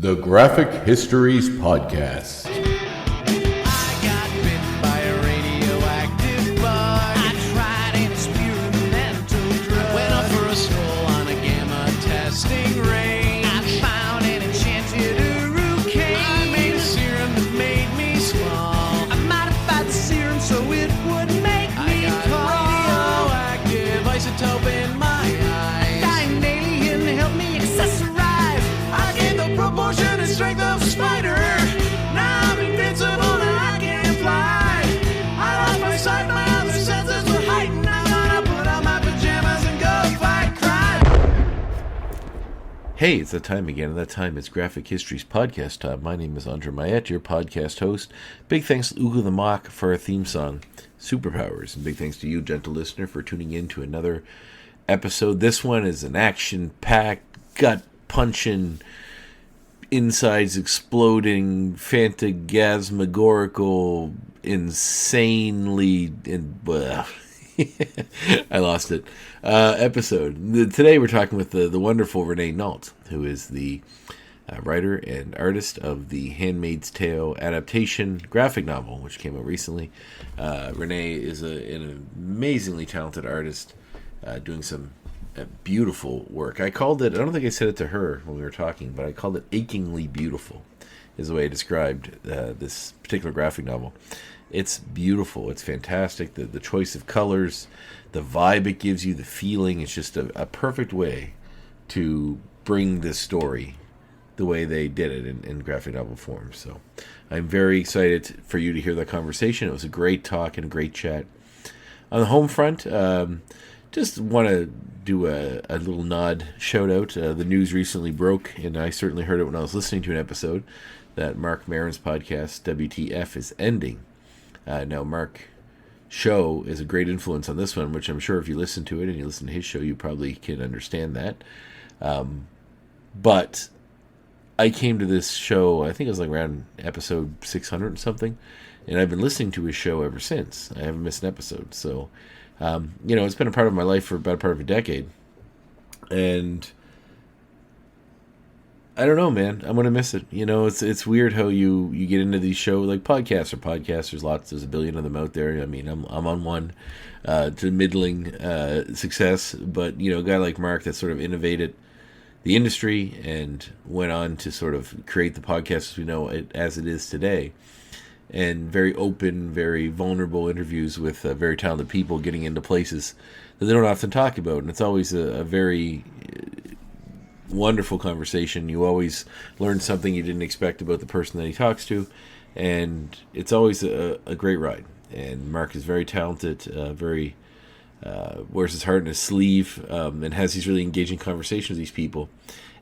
The Graphic Histories Podcast. I got bit by a radioactive bug. I tried an experimental drug. Went up for a stroll on a gamma testing range. I found an enchanted hurricane. I made a serum that made me small. I modified the serum so it would make me tall. Radioactive isotope in my eyes. Dying alien helped me accessorize. I gained the proportion and strength of a spider. Now I'm invincible and I can fly. I lost my sight, my other senses were heightened. I'm gonna put on my pajamas and go fight crime. Hey, it's that time again, and that time is Graphic Histories Podcast time. My name is André, your podcast host. Big thanks to Ugo the Mock for our theme song, Superpowers. And big thanks to you, gentle listener, for tuning in to another episode. This one is an action-packed, gut-punching, insides exploding, phantasmagorical, insanely, I lost it, episode. Today we're talking with the wonderful Renée Nault, who is the writer and artist of the Handmaid's Tale adaptation graphic novel, which came out recently. Renée is an amazingly talented artist, doing some beautiful work. I don't think I said it to her when we were talking, but I called it achingly beautiful, is the way I described this particular graphic novel. It's beautiful. It's fantastic. The choice of colors, the vibe it gives you, the feeling, it's just a perfect way to bring this story the way they did it in graphic novel form. So I'm very excited for you to hear that conversation. It was a great talk and a great chat. On the home front, just want to do a little nod, shout out. The news recently broke, and I certainly heard it when I was listening to an episode, that Mark Maron's podcast, WTF, is ending. Now, Mark's show is a great influence on this one, which I'm sure if you listen to it and you listen to his show, you probably can understand that. But I came to this show, I think it was like around episode 600 or something, and I've been listening to his show ever since. I haven't missed an episode, so it's been a part of my life for about a part of a decade. And I don't know, man. I'm going to miss it. It's weird how you get into these shows, like podcasts. There's a billion of them out there. I mean, I'm on one to middling success. But, a guy like Mark that sort of innovated the industry and went on to sort of create the podcast as we know it as it is today. And very open, very vulnerable interviews with very talented people getting into places that they don't often talk about. And it's always a very wonderful conversation. You always learn something you didn't expect about the person that he talks to. And it's always a great ride. And Mark is very talented, wears his heart in his sleeve, and has these really engaging conversations with these people.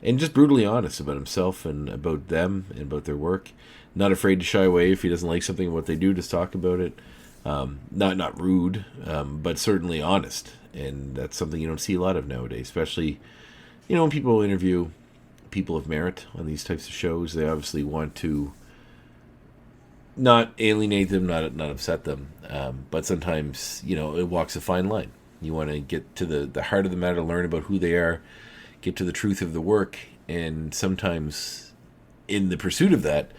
And just brutally honest about himself and about them and about their work. Not afraid to shy away if he doesn't like something, what they do, just talk about it. Not rude, but certainly honest. And that's something you don't see a lot of nowadays, especially, when people interview people of merit on these types of shows. They obviously want to not alienate them, not upset them. But sometimes, it walks a fine line. You want to get to the heart of the matter, learn about who they are, get to the truth of the work. And sometimes in the pursuit of that,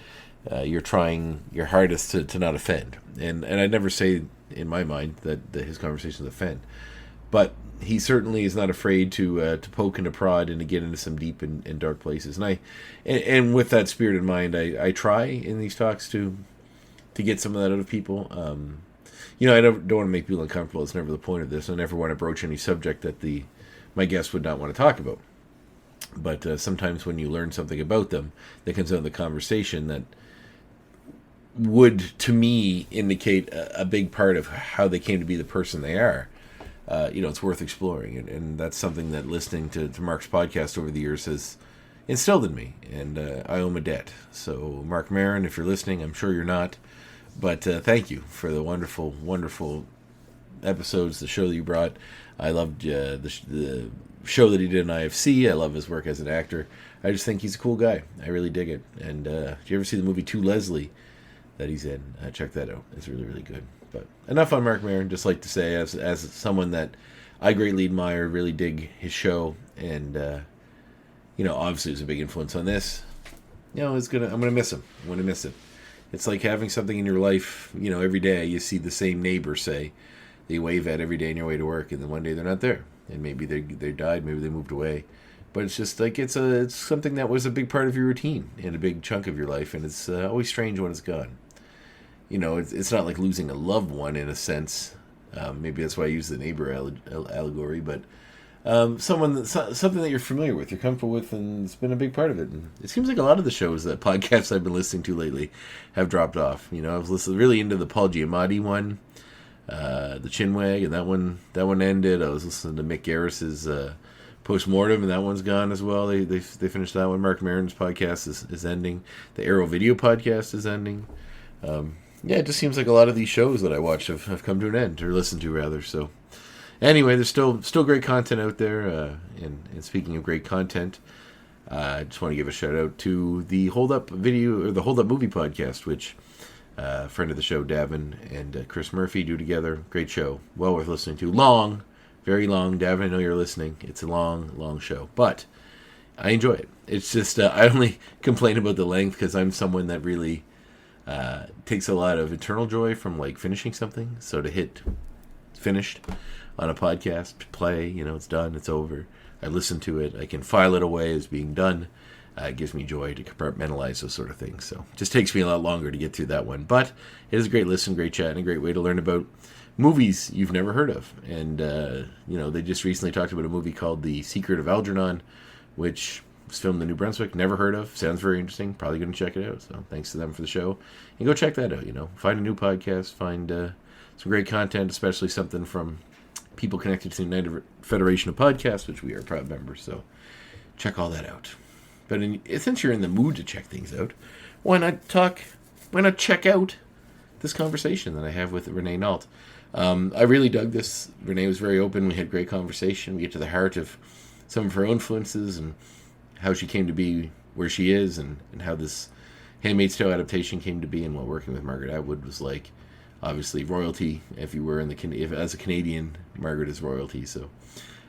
you're trying your hardest to not offend. And I'd never say, in my mind, that his conversations offend. But he certainly is not afraid to poke and to prod and to get into some deep and dark places. And with that spirit in mind, I try in these talks to get some of that out of people. I don't want to make people uncomfortable. It's never the point of this. I never want to broach any subject that my guests would not want to talk about. But sometimes when you learn something about them that comes out of the conversation that would, to me, indicate a big part of how they came to be the person they are, it's worth exploring. And that's something that listening to Mark's podcast over the years has instilled in me. And I owe him a debt. So, Mark Maron, if you're listening, I'm sure you're not. But thank you for the wonderful, wonderful episodes, the show that you brought. I loved the show that he did in IFC. I love his work as an actor. I just think he's a cool guy. I really dig it. And did you ever see the movie To Leslie that he's in? Check that out. It's really, really good. But enough on Mark Maron. Just like to say, as someone that I greatly admire, really dig his show, and obviously it was a big influence on this. I'm gonna miss him. I'm gonna miss it. It's like having something in your life, every day you see the same neighbor, say, they wave at every day on your way to work, and then one day they're not there, and maybe they died, maybe they moved away, but it's just like it's something that was a big part of your routine and a big chunk of your life, and it's always strange when it's gone. It's not like losing a loved one in a sense. Maybe that's why I use the neighbor allegory, but something that you're familiar with, you're comfortable with, and it's been a big part of it. And it seems like a lot of the shows that podcasts I've been listening to lately have dropped off. I was listening really into the Paul Giamatti one, the Chinwag, and that one ended. I was listening to Mick Garris's Postmortem, and that one's gone as well. They finished that one. Mark Maron's podcast is ending. The Arrow Video podcast is ending. Yeah, it just seems like a lot of these shows that I watch have come to an end, or listened to rather. So anyway, there's still great content out there. And speaking of great content, I just want to give a shout out to the Hold Up Video or the Hold Up Movie podcast, which friend of the show Davin and Chris Murphy do together. Great show, well worth listening to. Long, very long. Davin, I know you're listening. It's a long show, but I enjoy it. It's just I only complain about the length because I'm someone that really takes a lot of internal joy from like finishing something. So to hit finished on a podcast, play, it's done, it's over. I listen to it, I can file it away as being done. It gives me joy to compartmentalize those sort of things. So it just takes me a lot longer to get through that one. But it is a great listen, great chat, and a great way to learn about movies you've never heard of. And, they just recently talked about a movie called The Secret of Algernon, which was filmed in New Brunswick, never heard of. Sounds very interesting. Probably going to check it out. So thanks to them for the show. And go check that out, Find a new podcast, find some great content, especially something from people connected to the United Federation of Podcasts, which we are proud members. So check all that out. But since you're in the mood to check things out, why not check out this conversation that I have with Renée Nault? I really dug this. Renée was very open. We had great conversation. We get to the heart of some of her influences and how she came to be where she is, and how this Handmaid's Tale adaptation came to be, and what working with Margaret Atwood was like. Obviously, royalty. If you were as a Canadian, Margaret is royalty. So,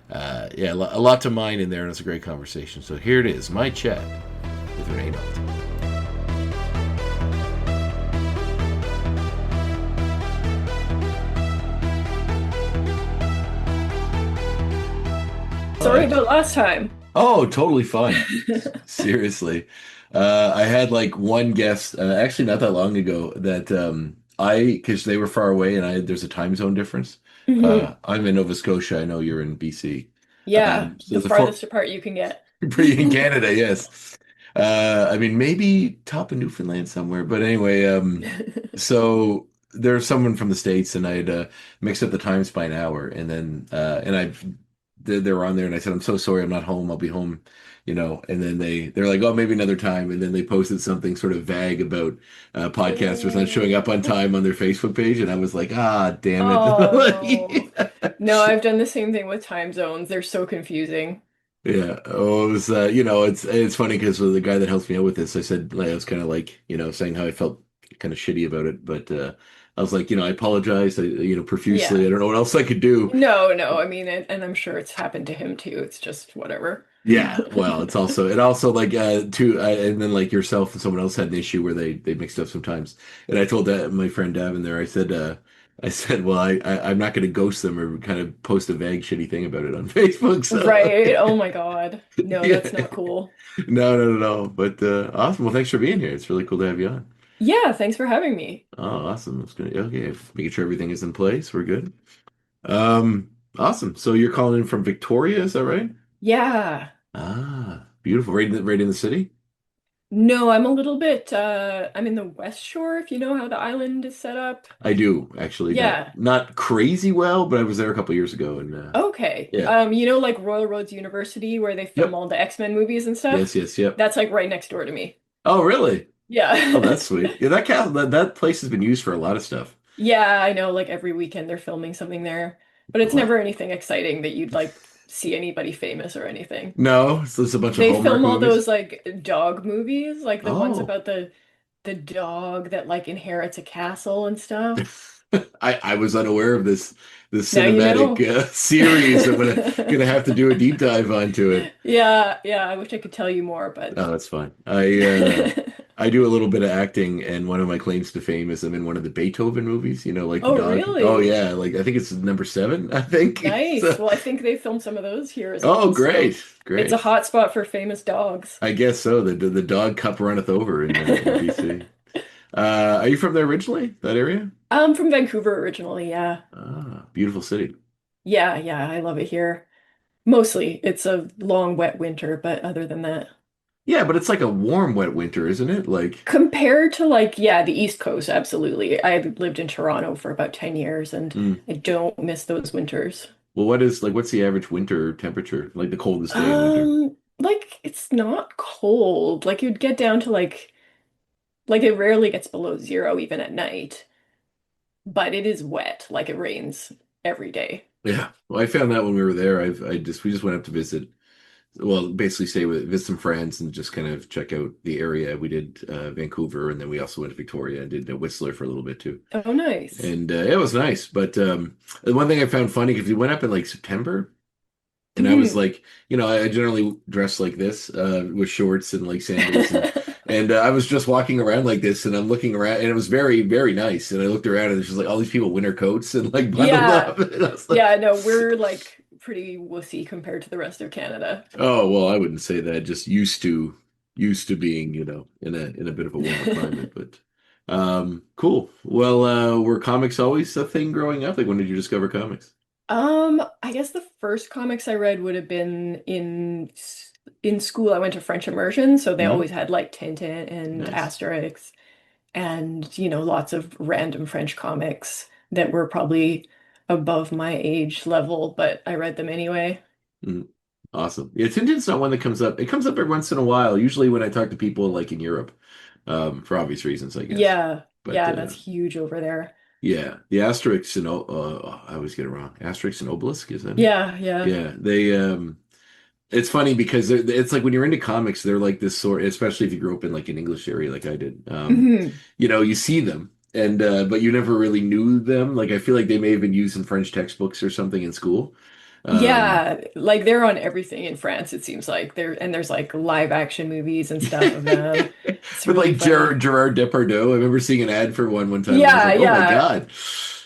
a lot to mine in there, and it's a great conversation. So here it is, my chat with Renée Nault. Sorry about last time. Oh, totally fine. Seriously. I had like one guest, actually not that long ago, that because they were far away and there's a time zone difference. I'm in Nova Scotia. I know you're in BC. Yeah, So the farthest apart you can get. Pretty in Canada, yes. Maybe top of Newfoundland somewhere. But anyway, so there's someone from the States, and I had mixed up the times by an hour, and then they were on there, and I said, I'm so sorry, I'm not home. I'll be home, and then they're like, oh, maybe another time. And then they posted something sort of vague about podcasters not showing up on time on their Facebook page. And I was like, damn it. Oh, no, I've done the same thing with time zones. They're so confusing. Yeah. Oh, it was, it's funny because the guy that helps me out with this, I said, I was kind of like, saying how I felt kind of shitty about it. But I was like, I apologize, profusely. Yeah. I don't know what else I could do. No, I mean, and I'm sure it's happened to him too. It's just whatever. Yeah, well, it also like too, and then like yourself and someone else had an issue where they mixed up sometimes, and I told that my friend Davin there, I said, well, I'm not going to ghost them or kind of post a vague shitty thing about it on Facebook. So. Right? Oh my God, no, Yeah. That's not cool. No. But awesome. Well, thanks for being here. It's really cool to have you on. Yeah, thanks for having me. Oh, awesome. It's gonna okay. Making sure everything is in place. We're good. Awesome. So you're calling in from Victoria, is that right? Yeah. Beautiful. Right in the city? No, I'm a little bit, I'm in the West Shore, if you know how the island is set up. I do, actually. Yeah. Not crazy well, but I was there a couple years ago, and Okay. yeah. Like Royal Roads University where they film Yep. all the X-Men movies and stuff? Yes, yep. That's like right next door to me. Oh, really? Yeah. Oh, that's sweet. Yeah, that place has been used for a lot of stuff. Yeah, I know, like every weekend they're filming something there. But it's Wow. never anything exciting that you'd like see anybody famous or anything. No, so it's a bunch of They Hallmark film all movies. those like dog movies, like the ones Oh. about the dog that like inherits a castle and stuff. I was unaware of this Now you cinematic know. series. I'm gonna have to do a deep dive onto it. Yeah, yeah, I wish I could tell you more, but Oh, that's fine. I do a little bit of acting, and one of my claims to fame is I'm in one of the Beethoven movies. You know, like the Oh, dog. Oh really? yeah, like I think it's number seven. I think. Nice. So, Well, I think they filmed some of those here as oh, well, so great, it's a great. hot spot for famous dogs. I guess so. The dog cup runneth over in BC. Are you from there originally? That area? I'm from Vancouver originally, yeah. Ah, beautiful city. Yeah, yeah, I love it here. Mostly, it's a long, wet winter, but other than that, Yeah, but it's like a warm, wet winter, isn't it? Like, compared to like, yeah, the East Coast, absolutely. I lived in Toronto for about 10 years and mm. I don't miss those winters. Well, what's the average winter temperature? Like the coldest day in winter? Like it's not cold. Like you'd get down to like it rarely gets below zero even at night, but it is wet. Like it rains every day. Yeah. Well, I found that when we were there. We just went up to visit. Well, basically visit some friends and just kind of check out the area. We did Vancouver, and then we also went to Victoria and did Whistler for a little bit too. Oh, nice. And it was nice. But the one thing I found funny because we went up in like September, and I was Mhm. like, I generally dress like this with shorts and like sandals, and I was just walking around like this, and I'm looking around, and it was very, very nice. And I looked around, and there's just like all these people winter coats and like bundled Yeah. up, and I was like, Yeah, no, we're like pretty wussy compared to the rest of Canada. oh well, I wouldn't say that. Just used to being, in a bit of a warmer climate, but cool. Well, were comics always a thing growing up? Like when did you discover comics? I guess the first comics I read would have been in school. I went to French immersion, so they Hmm. always had like Tintin and Nice. Asterix and, lots of random French comics that were probably above my age level, but I read them anyway. Mhm. Awesome. Yeah, Tintin's not one that comes up. It comes up every once in a while, usually when I talk to people like in Europe, for obvious reasons, I guess. Yeah, But yeah, that's huge over there. yeah, the Asterix and I always get it wrong. Asterix and Obelisk, is that it? Yeah, yeah. Yeah, it's funny because it's like when you're into comics, they're like this sort, especially if you grew up in like an English area like I did. Mhm. You see them and but you never really knew them. Like I feel like they may have been used in French textbooks or something in school. Um, Yeah, like they're on everything in France, it seems like. There's like live action movies and stuff of them. It's With really like funny. Gerard Depardieu, I remember seeing an ad for one time, and I was Yeah, like, "Oh my yeah. God,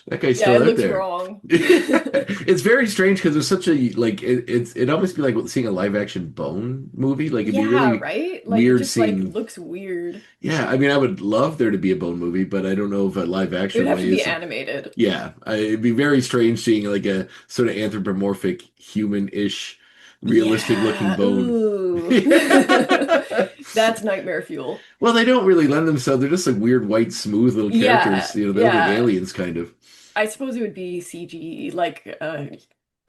that guy's Yeah, still it out looks there." wrong. It's very strange because there's such a like it almost be like seeing a live action Bone movie. Like it'd be Yeah, really right? Like it weird just like seeing. looks weird. Yeah, I mean, I would love there to be a Bone movie, but I don't know if a live It would action have way to be is. animated. Yeah, it'd be very strange seeing like a sort of anthropomorphic, human-ish, realistic-looking Yeah. Bone. Ooh. That's nightmare fuel. Well, they don't really lend themselves. They're just like weird, white, smooth little Yeah, characters. They look like yeah. aliens, kind of. I suppose it would be CG, like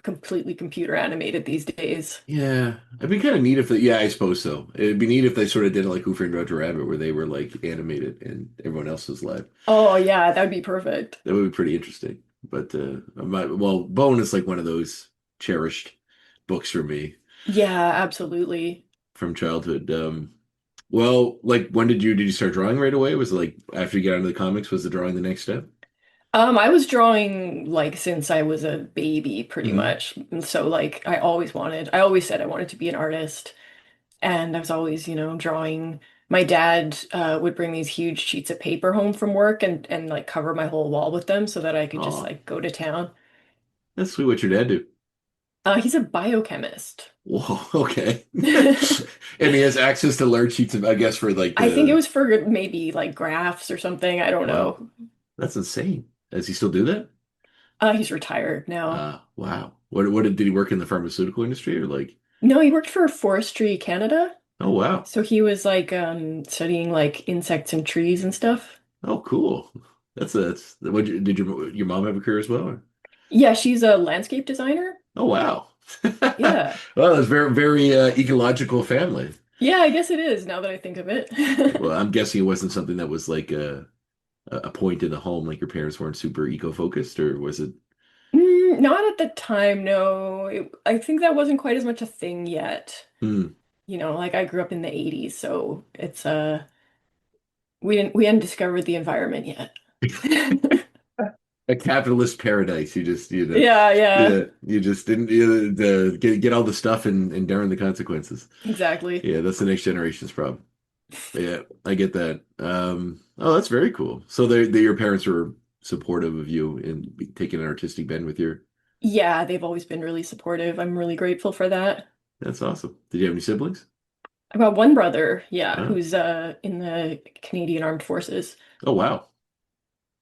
completely computer animated these days. Yeah, it'd be kind of neat if they. Yeah, I suppose so. It'd be neat if they sort of did it like Who Framed Roger Rabbit, where they were like animated and everyone else was live. Oh yeah, that would be perfect. That would be pretty interesting. But well, Bone is like one of those cherished books for me Yeah, absolutely. from childhood. Well, like when did you start drawing right away? Was it like after you got into the comics, was the drawing the next step? I was drawing like since I was a baby, pretty Hmm. much. And so like I always said I wanted to be an artist. And I was always, drawing. My dad would bring these huge sheets of paper home from work and like cover my whole wall with them so that I could just Oh, like go to town. that's sweet. What your dad do? He's a biochemist. Whoa, okay. And he has access to large sheets of, I guess, for like I think it was for maybe like graphs or something. I don't wow, know. that's insane. Does he still do that? He's retired now. Wow. Did he work in the pharmaceutical industry or like? No, he worked for Forestry Canada. Oh wow. So he was like studying like insects and trees and stuff. Oh cool. That's did your mom have a career as well? Yeah, she's a landscape designer. Oh wow. Yeah. Well, that's very very ecological family. Yeah, I guess it is now that I think of it. Well, I'm guessing it wasn't something that was like a point in the home, like your parents weren't super eco-focused, or was it? Not at the time, no. I think that wasn't quite as much a thing yet. Hmm. Like I grew up in the 80s, so it's we hadn't discovered the environment yet. a capitalist paradise. You just, Yeah, yeah, you just didn't get all the stuff and darn the consequences. exactly. Yeah, that's the next generation's problem. Yeah, I get that. Oh, that's very cool. So your parents were supportive of you in taking an artistic bend with your. Yeah, they've always been really supportive. I'm really grateful for that. That's awesome. Did you have any siblings? I've got one brother, yeah, Oh, who's in the Canadian Armed Forces. oh wow.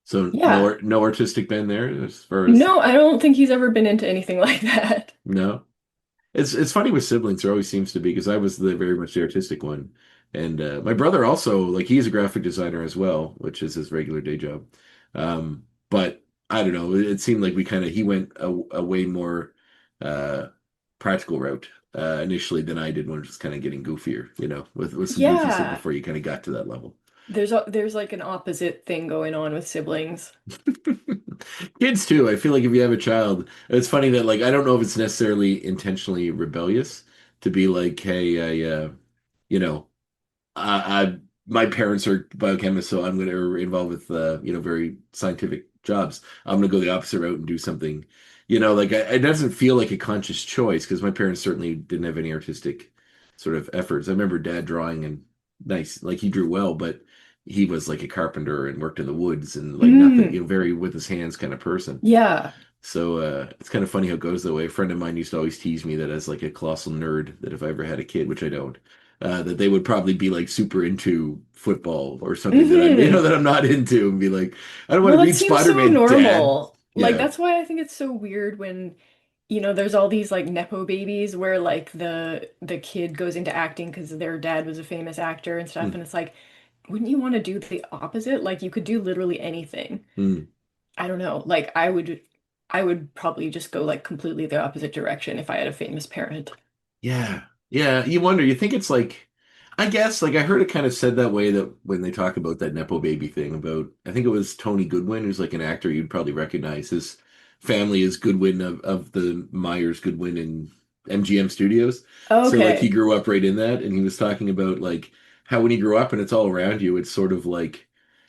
So Yeah. no artistic bend there as far as No, I don't think he's ever been into anything like that. no. It's funny with siblings. There always seems to be because I was the very much the artistic one, and my brother also like he's a graphic designer as well, which is his regular day job. But I don't know. It seemed like we kind of he went a way more uh, practical route initially than I did when it was kind of getting goofier, with some goofy stuff Yeah. before you kind of got to that level. There's like an opposite thing going on with siblings. Kids too. I feel like if you have a child, it's funny that like I don't know if it's necessarily intentionally rebellious to be like, hey, you know, I my parents are biochemists, so I'm going to involved with very scientific jobs. I'm going to go the opposite route and do something, like it doesn't feel like a conscious choice because my parents certainly didn't have any artistic sort of efforts. I remember dad drawing and nice, like he drew well, but he was like a carpenter and worked in the woods and like nothing, Mm, very with his hands kind of person. yeah. So it's kind of funny how it goes that way. A friend of mine used to always tease me that as like a colossal nerd, that if I ever had a kid, which I don't, that they would probably be like super into football or something that I'm, Hmm. that I'm not into, and be like, I don't want Well, to that read seems so Spider-Man, Dad. normal. Like Yeah. that's why I think it's so weird when, there's all these like nepo babies where like the kid goes into acting because their dad was a famous actor and stuff, Hmm. and it's like, wouldn't you want to do the opposite? Like you could do literally anything. Hmm. I don't know. Like I would probably just go like completely the opposite direction if I had a famous parent. Yeah. Yeah. You wonder, you think it's like, I guess, like I heard it kind of said that way that when they talk about that Nepo baby thing about, I think it was Tony Goodwin, who's like an actor you'd probably recognize. His family is Goodwin of the Myers Goodwin and MGM Studios. So like he Okay. grew up right in that. And he was talking about like how when he grew up and it's all around you, it's sort of like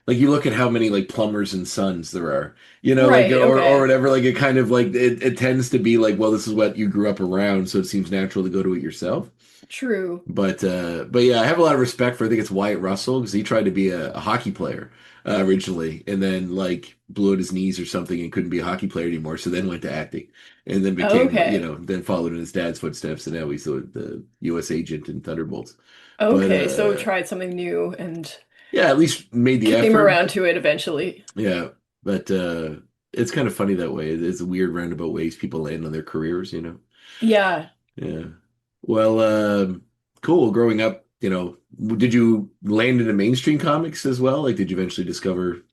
you look at how many like plumbers and sons there are, like Right, or okay. whatever. Like it kind of like it tends to be like, well, this is what you grew up around, so it seems natural to go to it yourself. True. But yeah, I have a lot of respect for I think it's Wyatt Russell because he tried to be a hockey player originally, and then like blew out his knees or something and couldn't be a hockey player anymore. So then went to acting, and then became Okay. then followed in his dad's footsteps, and now he's the U.S. agent in Thunderbolts. But Okay, so tried something new and yeah, at least made the came effort. around to it eventually. Yeah, but it's kind of funny that way. It's a weird roundabout ways people land on their careers. Yeah. Yeah. Well, cool. Growing up, did you land into mainstream comics as well? Like, did you eventually discover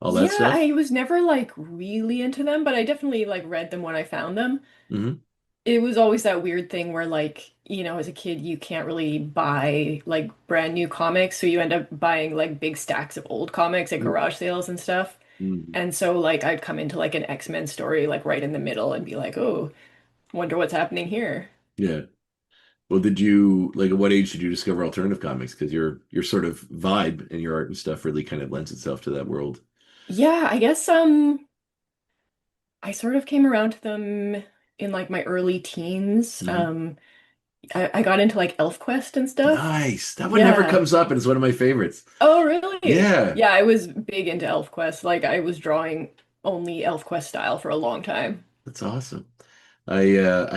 all that Yeah, stuff? I was never like really into them, but I definitely like read them when I found them. Hmm. It was always that weird thing where like, as a kid you can't really buy like brand new comics, so you end up buying like big stacks of old comics at garage sales and stuff. Mm-hmm. And so like I'd come into like an X-Men story like right in the middle and be like, "Oh, wonder what's happening here." Yeah. Well, did you like at what age did you discover alternative comics? Because your sort of vibe and your art and stuff really kind of lends itself to that world. Yeah, I guess I sort of came around to them in like my early teens. Hmm. I got into like Elfquest and stuff. Nice. That one never Yeah. comes up, and it's one of my favorites. Oh, really? Yeah, Yeah, I was big into Elfquest. Like I was drawing only Elfquest style for a long time. that's awesome. I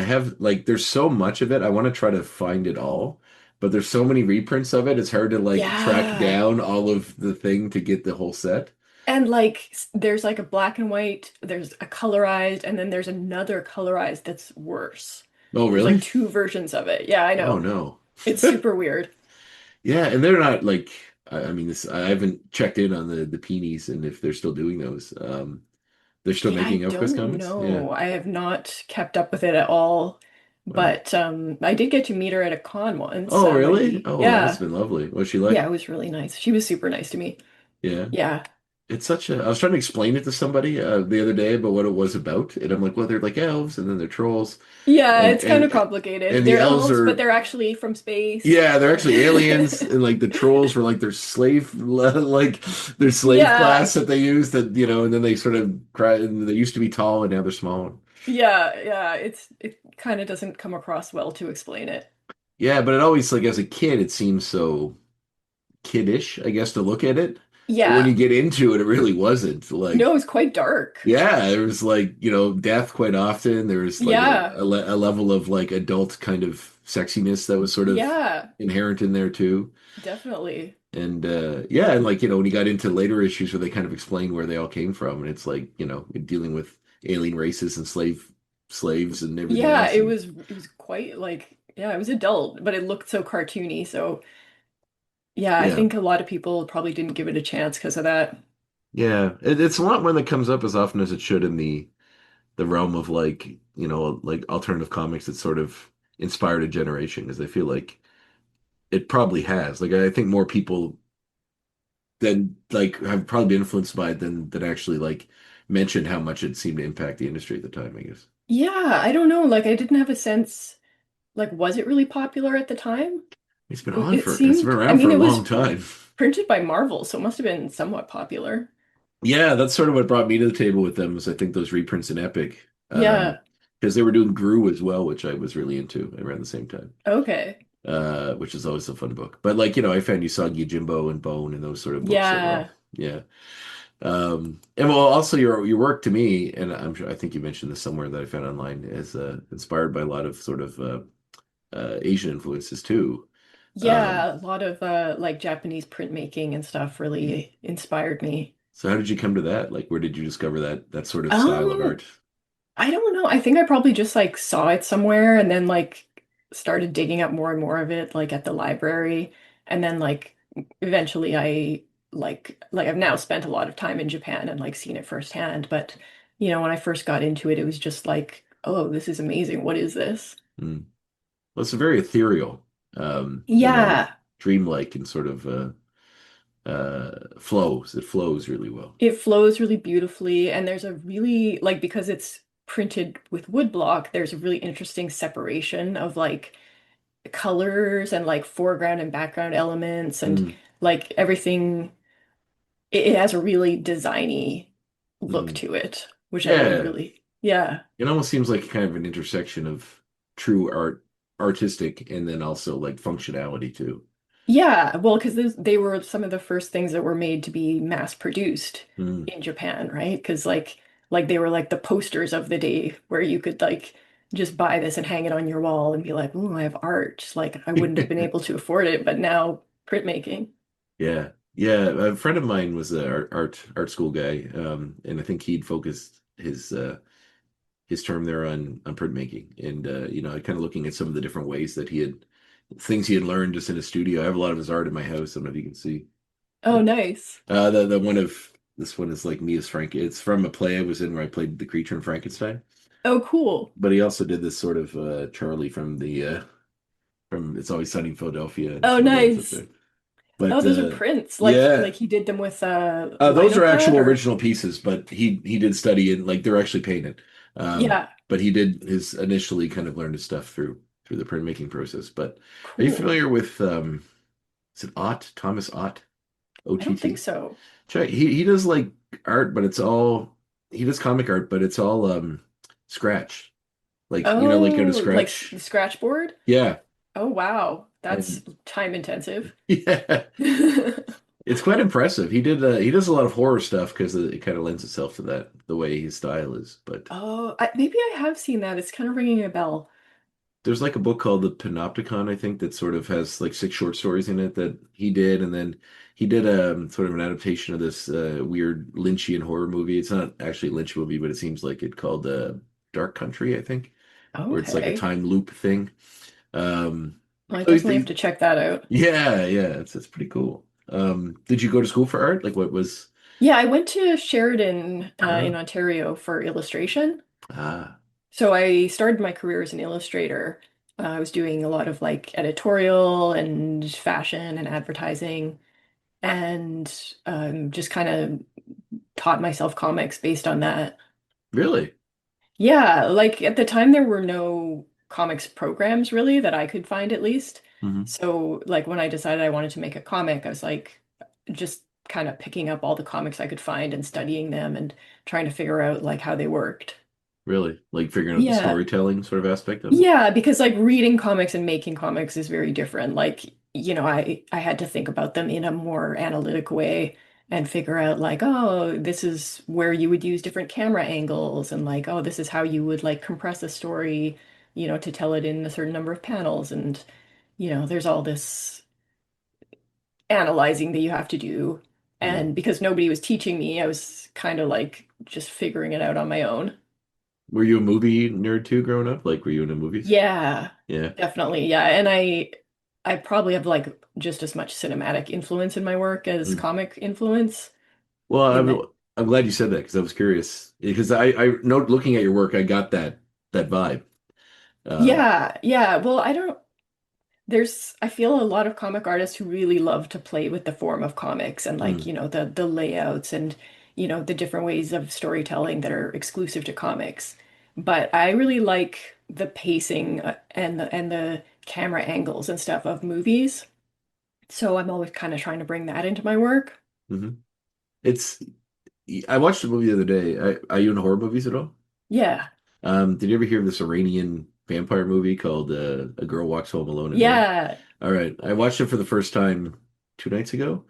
have like there's so much of it. I want to try to find it all, but there's so many reprints of it. It's hard to like track Yeah. down all of the thing to get the whole set. And like there's like a black and white, there's a colorized, and then there's another colorized that's worse. Oh, There's like really? two versions of it. Yeah, I Oh know. no. It's super weird. Yeah, and they're not like I mean this I haven't checked in on the peonies and if they're still doing those. They're still Yeah, I making Elfquest don't comics? Yeah. know. I have not kept up with it at all. Wow. But I did get to meet her at a con once. Oh, really? When Oh, that must yeah. have been lovely. What's she Yeah, like? it was really nice. She was super nice to me. Yeah. Yeah. it's such a. I was trying to explain it to somebody the other day about what it was about, and I'm like, well, they're like elves, and then they're trolls, Yeah, and it's kind and of complicated. and the They're elves elves, but are they're actually from space. yeah, they're actually aliens, and like the trolls were like their slave like their slave Yeah, class that they used that and then they sort of cry, and they used to be tall and now they're small. yeah. It kind of doesn't come across well to explain it. Yeah, but it always like as a kid, it seems so kiddish, I guess, to look at it. But when you Yeah. get into it, it really wasn't. No, Like, it's quite dark. yeah, there was like, death quite often. There was like Yeah. a level of like adult kind of sexiness that was sort of Yeah, inherent in there too. definitely. And yeah, and like, when you got into later issues where they kind of explain where they all came from, and it's like, dealing with alien races and slaves and everything Yeah, else. And it was quite like yeah, it was adult, but it looked so cartoony. So yeah, I yeah. think a lot of people probably didn't give it a chance because of that. Yeah. It's a lot when that comes up as often as it should in the realm of like like alternative comics that sort of inspired a generation because I feel like it probably has like I think more people than like have probably been influenced by it than actually like mention how much it seemed to impact the industry at the time, I guess. Yeah, I don't know. Like I didn't have a sense, like was it really popular at the time? It It's been seemed, I around for mean, a it long was time. printed by Marvel, so it must have been somewhat popular. Yeah, that's sort of what brought me to the table with them was I think those reprints in Epic. Yeah. Because they were doing Gru as well, which I was really into around the same time. Okay. Which is always a fun book. But like, I found Usagi Jimbo and Bone and those sort of books that were all Yeah. yeah. And well, also your work to me, and I think you mentioned this somewhere that I found online, is inspired by a lot of sort of Asian influences too. Um, Yeah, a lot of like Japanese printmaking and stuff mm. really inspired me. So how did you come to that? Like, where did you discover that sort of style of Um, art? I don't know. I think I probably just like saw it somewhere and then like started digging up more and more of it like at the library. And then like eventually I like I've now spent a lot of time in Japan and like seen it firsthand. But when I first got into it, it was just like, oh, this is amazing. What is this? Mm. Well, it's very ethereal, Yeah. dreamlike and sort of flows. It flows really well. It flows really beautifully, and there's a really like because it's printed with wood block, there's a really interesting separation of like colors and like foreground and background elements and Mm. like everything. It has a really designy look Mm. to it, which I Yeah, really, yeah. it almost seems like kind of an intersection of true artistic, and then also like functionality too. Yeah, well, because they were some of the first things that were made to be mass produced Mm. in Japan, right? Because like they were like the posters of the day where you could like just buy this and hang it on your wall and be like, "Oh, I have art." Like I wouldn't have been able to afford it, but now printmaking. Yeah, yeah. A friend of mine was a art school guy, and I think he'd focused his term there on printmaking, and kind of looking at some of the different ways that things he had learned just in his studio. I have a lot of his art in my house. I don't know if you can see, Oh, but nice. the one of this one is like me as Frank. It's from a play I was in where I played the creature in Frankenstein. Oh, cool. But he also did this sort of Charlie from the from It's Always Sunny in Philadelphia and Oh, some of those up nice. there. Oh, But those are prints. Like yeah, he did them with those lino are cut actual or original pieces. But he did study and like they're actually painted. yeah, But he did his initially kind of learned his stuff through the printmaking process. But are you cool. familiar with is it Ott Thomas Ott I don't think OTT? so. Check. He does like art, but it's all he does comic art, but it's all scratch. Like like out of Oh, like scratch. the scratch board? Yeah. Oh, wow. That's And time intensive. yeah, it's quite impressive. He does a lot of horror stuff because it kind of lends itself to that the way his style is. But Oh, maybe I have seen that. It's kind of ringing a bell. there's like a book called The Panopticon, I think, that sort of has like six short stories in it that he did, and then he did sort of an adaptation of this weird Lynchian horror movie. It's not actually a Lynch movie, but it seems like it called Dark Country, I think, where it's like a Okay. time loop thing. Um, I so definitely have to check that out. yeah, it's pretty cool. Did you go to school for art? Like what was Yeah, I went to Sheridan in ah Ontario for illustration. ah So I started my career as an illustrator. I was doing a lot of like editorial and fashion and advertising and just kind of taught myself comics based on that. Really? Yeah, like at the time there were no comics programs really that I could find at least. Hmm. So like when I decided I wanted to make a comic, I was like just kind of picking up all the comics I could find and studying them and trying to figure out like how they worked. Really? Like figuring out the Yeah. storytelling sort of aspect of it? Yeah, because like reading comics and making comics is very different. Like, I had to think about them in a more analytic way and figure out like, oh, this is where you would use different camera angles and like, oh, this is how you would like compress a story, to tell it in a certain number of panels and there's all this analyzing that you have to do. Yeah. And because nobody was teaching me, I was kind of like just figuring it out on my own. Were you a movie nerd too growing up? Like, were you into movies? Yeah, Yeah. definitely. Yeah. And I probably have like just as much cinematic influence in my work as Mm. comic influence Well, in that. I'm glad you said that because I was curious because I know looking at your work, I got that vibe. Um, Yeah, yeah. Well, I feel a lot of comic artists who really love to play with the form of comics and like, mm, the layouts and, the different ways of storytelling that are exclusive to comics. But I really like the pacing and the camera angles and stuff of movies. So I'm always kind of trying to bring that into my work. mhm. It's I watched a movie the other day. Are you into horror movies at all? Yeah. Did you ever hear of this Iranian vampire movie called A Girl Walks Home Alone at Night? Yeah. All right, I watched it for the first time 2 nights ago,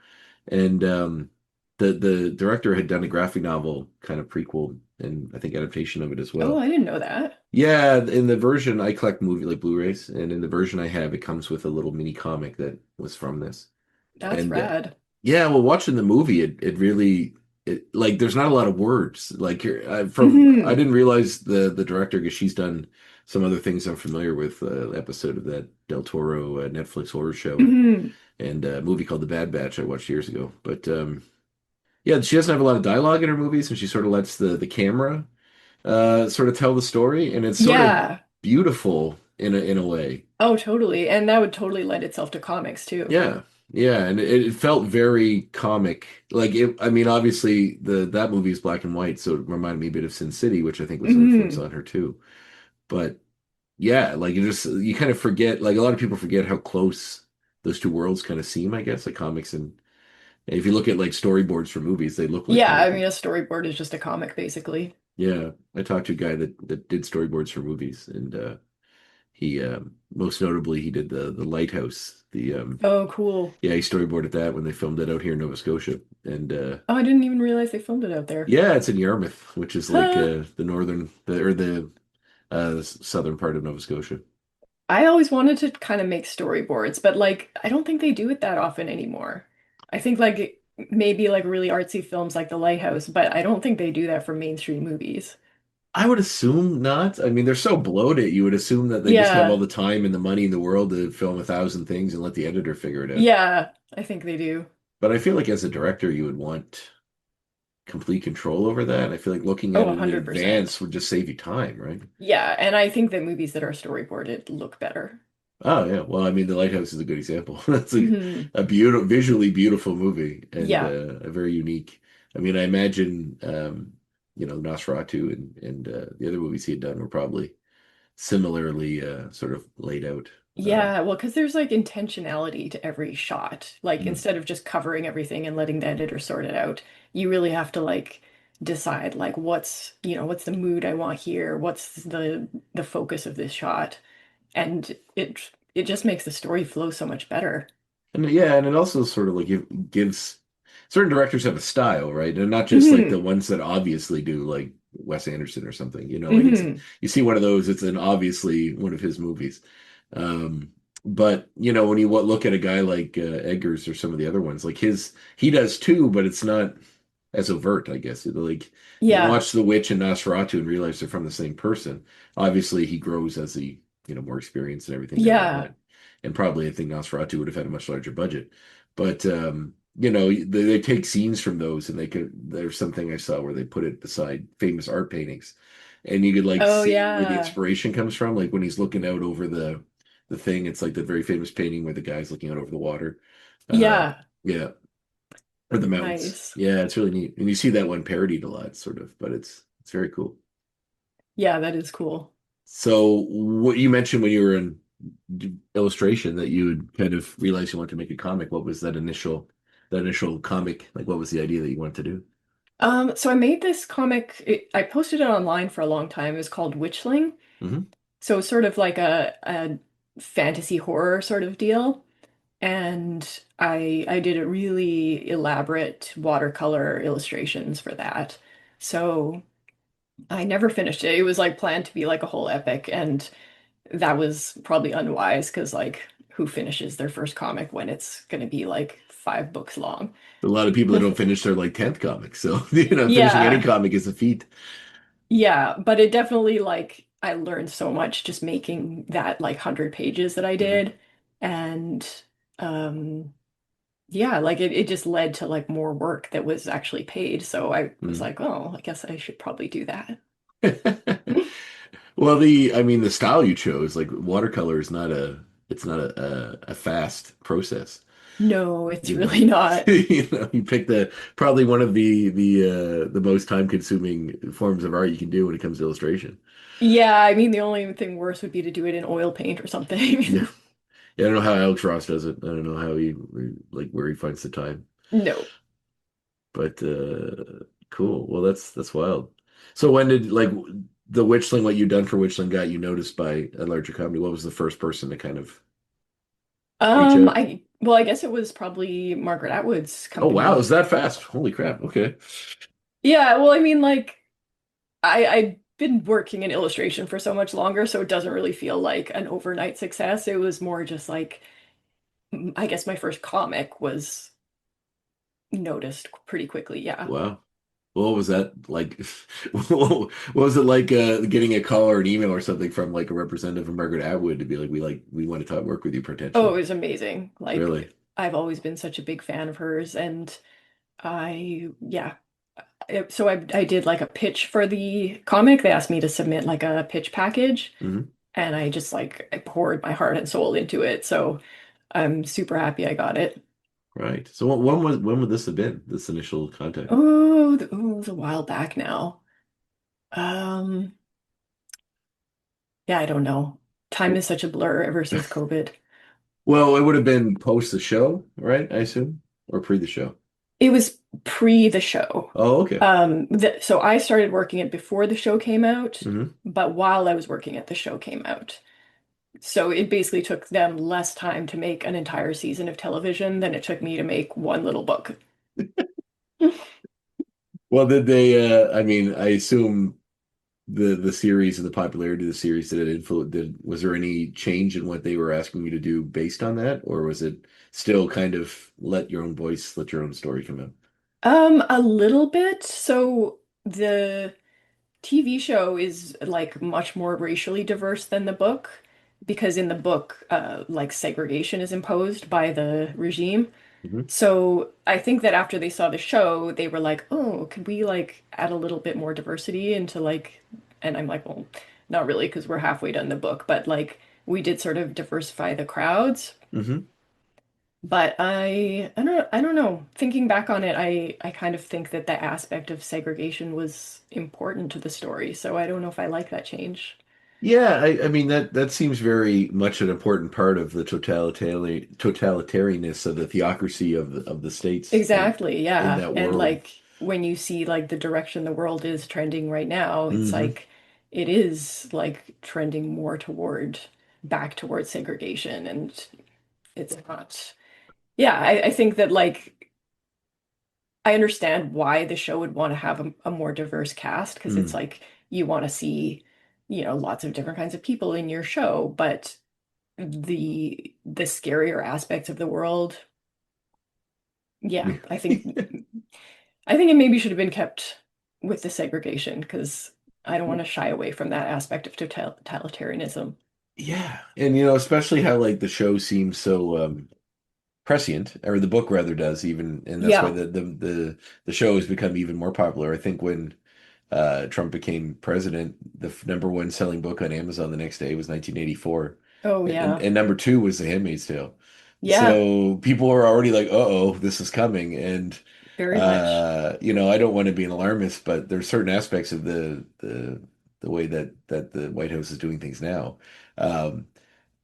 and the director had done a graphic novel kind of prequel and I think adaptation of it as Oh, well. I didn't know that. Yeah, in the version I collect movie like Blu-rays, and in the version I have, it comes with a little mini comic that was from this. That's And rad. yeah, well, watching the movie, it really like there's not a lot of words. Like I Hmm. didn't realize the director because she's done some other things I'm familiar with. Episode of that Del Toro Netflix horror show Hmm. and a movie called The Bad Batch I watched years ago. But yeah, she doesn't have a lot of dialogue in her movies, and she sort of lets the camera sort of tell the story, and it's sort of Yeah. beautiful in a way. Oh, totally. And that would totally lend itself to comics too. Yeah, yeah, and it felt very comic. Like it, I mean, obviously the that movie is black and white, so it reminded me a bit of Sin City, which I think was an influence Hmm. on her too. But yeah, like you kind of forget, like a lot of people forget how close those two worlds kind of seem, I guess, like comics and if you look at like storyboards for movies, they look like Yeah, comic I mean, a books. storyboard is just a comic, basically. Yeah, I talked to a guy that did storyboards for movies, and he most notably he did the Lighthouse. The Oh, cool. Yeah, he storyboarded that when they filmed it out here in Nova Scotia, and Oh, I didn't even realize they filmed it out there. yeah, it's in Yarmouth, which is like Huh. the northern or the southern part of Nova Scotia. I always wanted to kind of make storyboards, but like, I don't think they do it that often anymore. I think like maybe like really artsy films like The Lighthouse, but I don't think they do that for mainstream movies. I would assume not. I mean, they're so bloated. You would assume that they just have all Yeah. the time and the money in the world to film 1,000 things and let the editor figure it out. Yeah, I think they do. But I feel like as a director, you would want complete control over that. I feel like looking Oh, at it in 100%. advance would just save you time, right? Yeah, and I think that movies that are storyboarded look better. Oh yeah. Well, I mean, The Lighthouse is a good example. That's Hmm. a beautiful, visually beautiful movie and Yeah. a very unique. I mean, I imagine Nosferatu and the other movies he had done were probably similarly sort of laid out. Yeah, well, because there's like intentionality to every shot. Like Mm. instead of just covering everything and letting the editor sort it out, you really have to like decide like what's the mood I want here? What's the focus of this shot? And it just makes the story flow so much better. And yeah, and it also sort of like gives certain directors have a style, right? And not just like the Hmm. ones that obviously do, like Wes Anderson or something. Like Hmm. you see one of those, it's an obviously one of his movies. Um, but when you look at a guy like Eggers or some of the other ones, like he does too, but it's not as overt, I guess. Like you can Yeah. watch The Witch and Nosferatu and realize they're from the same person. Obviously, he grows as he more experienced and everything now, Yeah. but and probably I think Nosferatu would have had a much larger budget. But they take scenes from those and there's something I saw where they put it beside famous art paintings. And you could like Oh see where the yeah. inspiration comes from. Like when he's looking out over the thing, it's like the very famous painting where the guy's looking out over the water. Uh Yeah. yeah. or the mounts. Nice. Yeah, it's really neat. And you see that one parodied a lot, sort of, but it's very cool. Yeah, that is cool. So what you mentioned when you were in illustration that you would kind of realize you wanted to make a comic. What was that initial comic? Like, what was the idea that you wanted to do? So I made this comic, I posted it online for a long time. It was called Witchling. Hmm. So it's sort of like a fantasy horror sort of deal. And I did a really elaborate watercolor illustrations for that. So I never finished it. It was like planned to be like a whole epic, and that was probably unwise because like who finishes their first comic when it's going to be like 5 books long? A lot of people that don't finish their like 10th comic, so finishing any Yeah, comic is a feat. yeah, but it definitely like I learned so much just making that like 100 pages that I Hmm. did, and um yeah, like it just led to like more work that was actually paid. So I was Hmm. like, oh, I guess I should probably do that. Well, I mean, the style you chose, like watercolor, is not it's not a fast process. No, it's You know, really not. you pick probably one of the most time-consuming forms of art you can do when it comes to illustration. Yeah, I mean, the only thing worse would be to do it in oil paint or Yeah, something. yeah. I don't know how Alex Ross does it. I don't know how he like where he finds the time. No. But cool. Well, that's wild. So when did like the Witchling, what you done for Witchling got you noticed by a larger company? What was the first person to kind of reach out? I guess it was probably Margaret Atwood's Oh wow, company. is that fast? Holy crap. Okay. Yeah, well, I mean, like I've been working in illustration for so much longer, so it doesn't really feel like an overnight success. It was more just like I guess my first comic was noticed pretty quickly. Yeah. Wow. What was that like? What was it like getting a call or an email or something from like a representative of Margaret Atwood to be like we want to talk work with you Oh, potentially? it was amazing. Really? Like I've always been such a big fan of hers, and yeah. So I did like a pitch for the comic. They asked me to submit like a pitch package, Hmm. and I just like I poured my heart and soul into it. So I'm super happy I got it. Right. So when would this have been? This initial contact? It was a while back now. Um, yeah, I don't know. Time is such a blur ever since COVID. Well, it would have been post the show, right? I assume, or pre the show. It was pre the show. Oh, okay. So I started working it before the show came out, Hmm. but while I was working it, the show came out. So it basically took them less time to make an entire season of television than it took me to make one little book. Well, did they? I mean, I assume the series and the popularity of the series did it influence? Was there any change in what they were asking you to do based on that, or was it still kind of let your own voice, let your own story come out? A little bit. So the TV show is like much more racially diverse than the book because in the book, like segregation is imposed by the regime. Hmm. So I think that after they saw the show, they were like, "Oh, could we like add a little bit more diversity into like?" And I'm like, "Well, not really, because we're halfway done the book, but like we did sort of diversify the crowds." Hmm. But I don't know. Thinking back on it, I kind of think that the aspect of segregation was important to the story. So I don't know if I like that change. Yeah, I mean that seems very much an important part of the totalitarianness of the theocracy of the states Exactly, in yeah. that And world. like when you see like the direction the world is trending right now, it's Hmm. like it is like trending more toward back towards segregation and it's not. Yeah, I think that like I understand why the show would want to have a more diverse cast because it's Mm. like you want to see, lots of different kinds of people in your show, but the scarier aspects of the world, yeah, I think it maybe should have been kept with the segregation because I don't want to shy away from that aspect of totalitarianism. Yeah, and especially how like the show seems so prescient, or the book rather does even, and that's why Yeah. the show has become even more popular. I think when Trump became president, the number one selling book on Amazon the next day was 1984, Oh, and yeah. number two was The Handmaid's Tale. Yeah. So people are already like, "Uh-oh, this is coming," and very much. I don't want to be an alarmist, but there's certain aspects of the way that the White House is doing things now, um,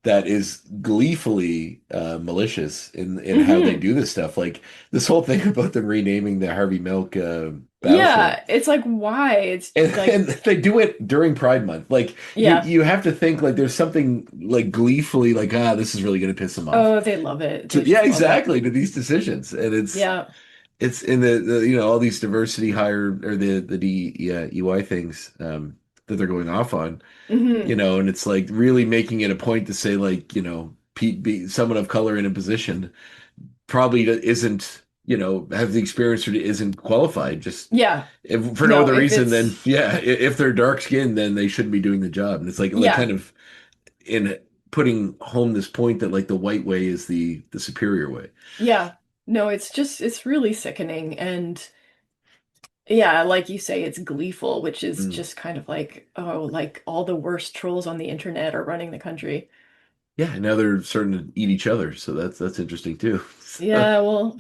that is gleefully malicious in how they Hmm. do this stuff. Like this whole thing about them renaming the Harvey Milk battleship. Yeah, it's like why? It's And like they do it during Pride Month. Like yeah. you have to think like there's something like gleefully like, this is really going to piss them off. Oh, they love it. They Yeah, just love it. exactly, to these decisions. And Yeah. it's in all these diversity hire or the DEI things that they're going off on, Hmm. and it's like really making it a point to say like, someone of color in a position probably isn't, have the experience or isn't qualified, just Yeah. if, for no No, other if reason than, it's yeah, if they're dark skinned, then they shouldn't be doing the job. And it's like yeah. kind of in putting home this point that like the white way is the superior way. Yeah. No, it's really sickening and yeah, like you say, it's gleeful, which is Mm. just kind of like, oh, like all the worst trolls on the internet are running the country. Yeah, now they're starting to eat each other, so that's interesting too. So, Yeah, well,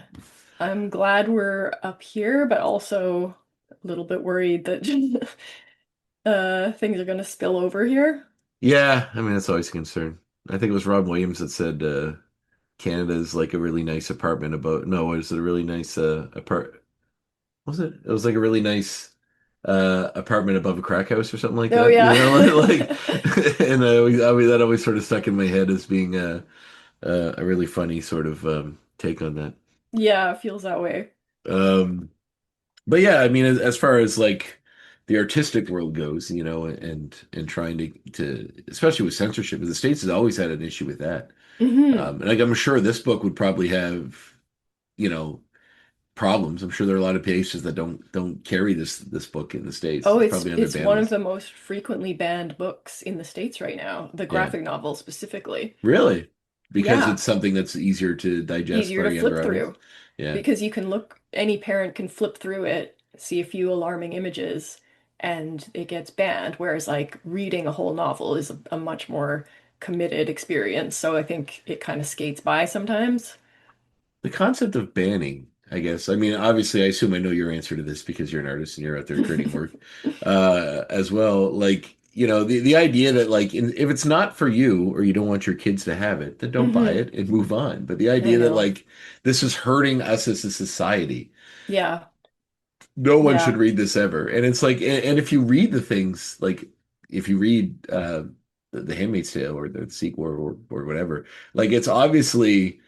I'm glad we're up here, but also a little bit worried that things are gonna spill over here. yeah, I mean that's always a concern. I think it was Rob Williams that said Canada is like a really nice apartment above. No, was it a really nice Was it? It was like a really nice apartment above a crack house or something like Oh that. yeah. Like, and that always sort of stuck in my head as being a really funny sort of take on that. Yeah, it feels that way. Um, but yeah, I mean, as far as like the artistic world goes, and trying to especially with censorship, the States has always had an issue with that. Hmm. And like I'm sure this book would probably have, you know, problems. I'm sure there are a lot of places that don't carry this book in the States. Oh, It's it's probably on their it's ban one of list. the most frequently banned books in the States right now, the Yeah. graphic novel specifically. Really? Because Yeah, it's something that's easier to digest easier for to a flip younger audience. through Yeah. because you can look, any parent can flip through it, see a few alarming images, and it gets banned. Whereas like reading a whole novel is a much more committed experience. So I think it kind of skates by sometimes. The concept of banning, I guess. I mean, obviously, I assume I know your answer to this because you're an artist and you're out there creating work as well. Like, the idea that like if it's not for you or you don't want your kids to have it, then don't buy Hmm. it and move on. But the I idea that know. like this is hurting us as a society, Yeah. no one should Yeah. read this ever. And it's like, and if you read the things, like if you read the Handmaid's Tale or the sequel or whatever, like it's obviously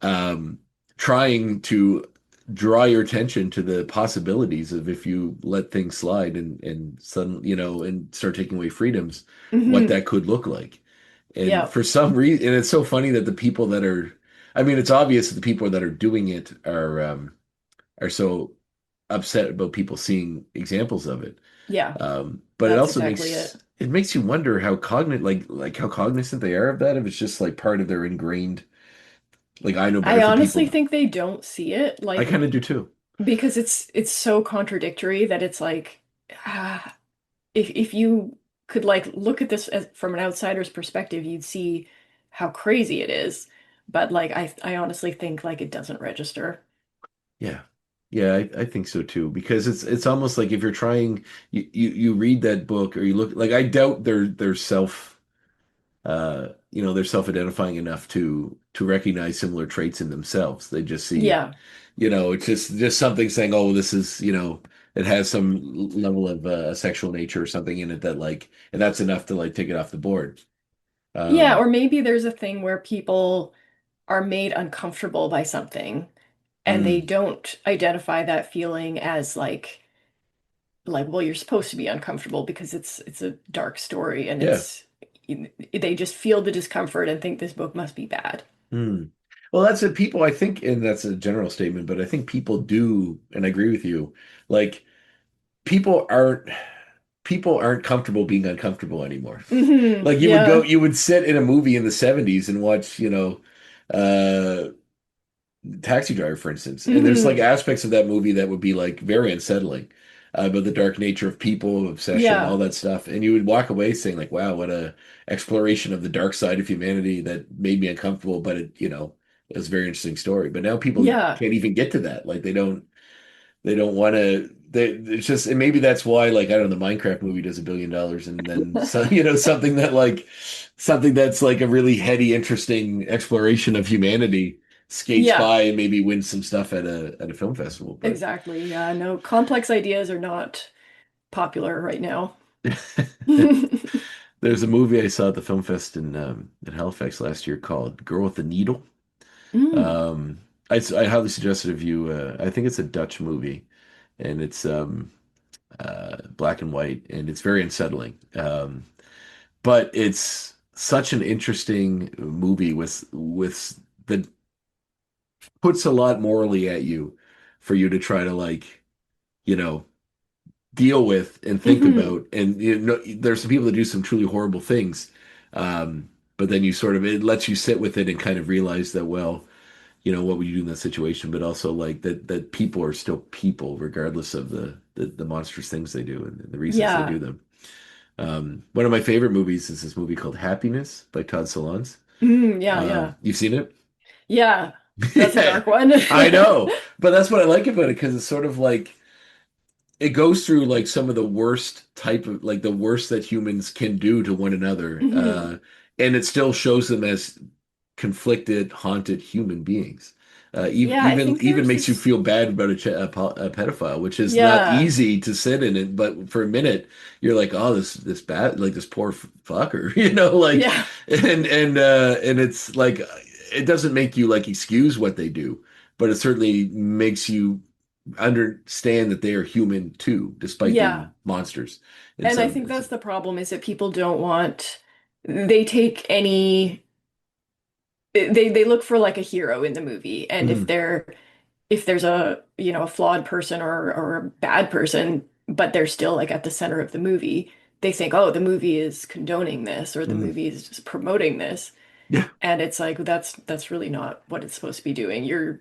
um, trying to draw your attention to the possibilities of if you let things slide and suddenly, and start taking away freedoms, what Hmm. that could look like. And Yeah. for some reason, and it's so funny that the people that are, I mean, it's obvious that the people that are doing it are so upset about people seeing examples of it. Yeah. But it That's also exactly makes it. it makes you wonder how cognizant, like how cognizant they are of that. If it's just like part of their ingrained, like I know better I for honestly people. think they don't see it I like kind of do too. because it's so contradictory that it's like ah, if you could like look at this as, from an outsider's perspective, you'd see how crazy it is. But like I honestly think like it doesn't register. Yeah. Yeah, I think so too. Because it's almost like if you're trying you read that book or you look like I doubt they're they're self-identifying enough to recognize similar traits in themselves. They just see, Yeah. it's just something saying, oh, this is, it has some level of sexual nature or something in it that like, and that's enough to like take it off the board. Yeah, Um, or maybe there's a thing where people are made uncomfortable by something and they mm, don't identify that feeling as like well you're supposed to be uncomfortable because it's a dark story and yeah. it's they just feel the discomfort and think this book must be bad. Mm. Well, that's it. People, I think, and that's a general statement, but I think people do, and I agree with you. Like people aren't people aren't comfortable being uncomfortable anymore. Hmm. Like Yeah. you would sit in a movie in the 70s and watch, Taxi Driver, for instance, and there's like Hmm. aspects of that movie that would be like very unsettling, about the dark nature of people, obsession, all Yeah. that stuff, and you would walk away saying like, "Wow, what a exploration of the dark side of humanity that made me uncomfortable," but it was a very interesting story. But now people Yeah. can't even get to that. Like they don't. They don't want to. It's just, and maybe that's why, like, I don't know, the Minecraft movie does $1 billion, and then so, something that like something that's like a really heady, interesting exploration of humanity skates Yeah, by and maybe wins some stuff at a film festival. But exactly. Yeah, no, complex ideas are not popular right now. there's a movie I saw at the film fest in Halifax last year called Girl with the Needle. Mm. Um, I highly suggest it if you. I think it's a Dutch movie, and it's black and white, and it's very unsettling. But it's such an interesting movie with that puts a lot morally at you for you to try to like, you know, deal with and think Hmm. about. And there's some people that do some truly horrible things. But then you sort of it lets you sit with it and kind of realize that, well, what would you do in that situation? But also like that people are still people, regardless of the monstrous things they do and the reasons they Yeah. do them. One of my favorite movies is this movie called Happiness by Todd Solondz. Yeah, yeah. You've seen it? Yeah. That's a Yeah, dark one. I know. But that's what I like about it because it's sort of like it goes through like some of the worst type of like the worst that humans can do to one another. Hmm. And it still shows them as conflicted, haunted human beings. Yeah, I Even think even there's makes you this. feel bad about a pedophile, which is not Yeah. easy to sit in it. But for a minute, you're like, oh, this bad, like this poor fucker, like, Yeah. and it's like it doesn't make you like excuse what they do, but it certainly makes you understand that they are human too, despite Yeah. being monsters in And I some. think that's the problem is that people don't want they take any they look for like a hero in the movie. And Mhm. if there's a, a flawed person or a bad person, but they're still like at the center of the movie, they think, oh, the movie is condoning this or the Mhm. movie is just promoting this. Yeah, And it's like that's really not what it's supposed to be doing. You're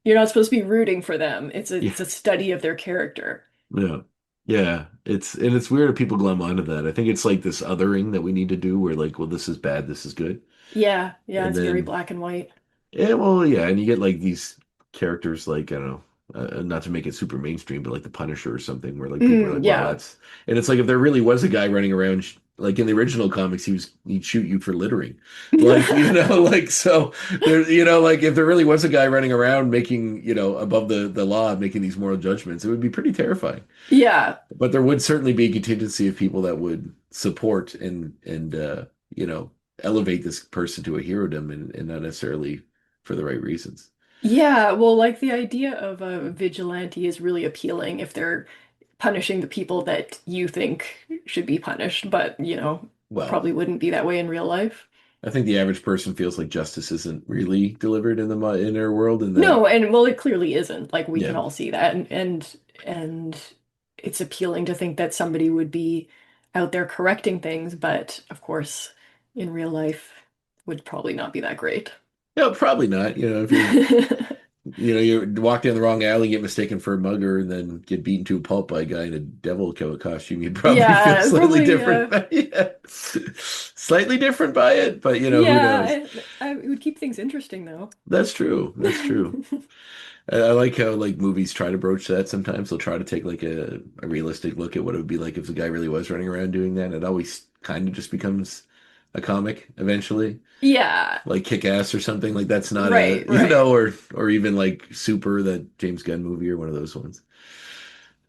not supposed to be rooting for them. yeah, It's a study of their character. yeah, yeah. It's weird that people glom onto that. I think it's like this othering that we need to do, where like, well, this is bad, this is good, Yeah, yeah, and it's very then black and white. yeah, well, yeah, and you get like these characters like I don't know, not to make it super mainstream, but like the Punisher or something, where like people are like, well, Yeah. that's, and it's like if there really was a guy running around like in the original comics, he'd shoot you for littering, like like so there, like if there really was a guy running around making above the law, making these moral judgments, it would be pretty terrifying. Yeah. But there would certainly be a contingency of people that would support and you know elevate this person to a herodom and not necessarily for the right reasons. Yeah, well, like the idea of a vigilante is really appealing if they're punishing the people that you think should be punished, but, Well, probably wouldn't be that way in real life. I think the average person feels like justice isn't really delivered in the inner world, and that No, and well, it clearly isn't. Like we can yeah, all see that, and it's appealing to think that somebody would be out there correcting things, but of course, in real life, would probably not be that great. probably not. If you walk down the wrong alley, get mistaken for a mugger, and then get beaten to a pulp by a guy in a devil costume, you'd probably feel Yeah, slightly probably. different. Yeah. Slightly different by it, but who knows? Yeah, it would keep things interesting though. That's true. That's true. I like how like movies try to broach that sometimes. They'll try to take like a realistic look at what it would be like if the guy really was running around doing that. It always kind of just becomes a comic eventually, Yeah, like Kick Ass or something. Like that's not a right, right. or even like Super, that James Gunn movie or one of those ones.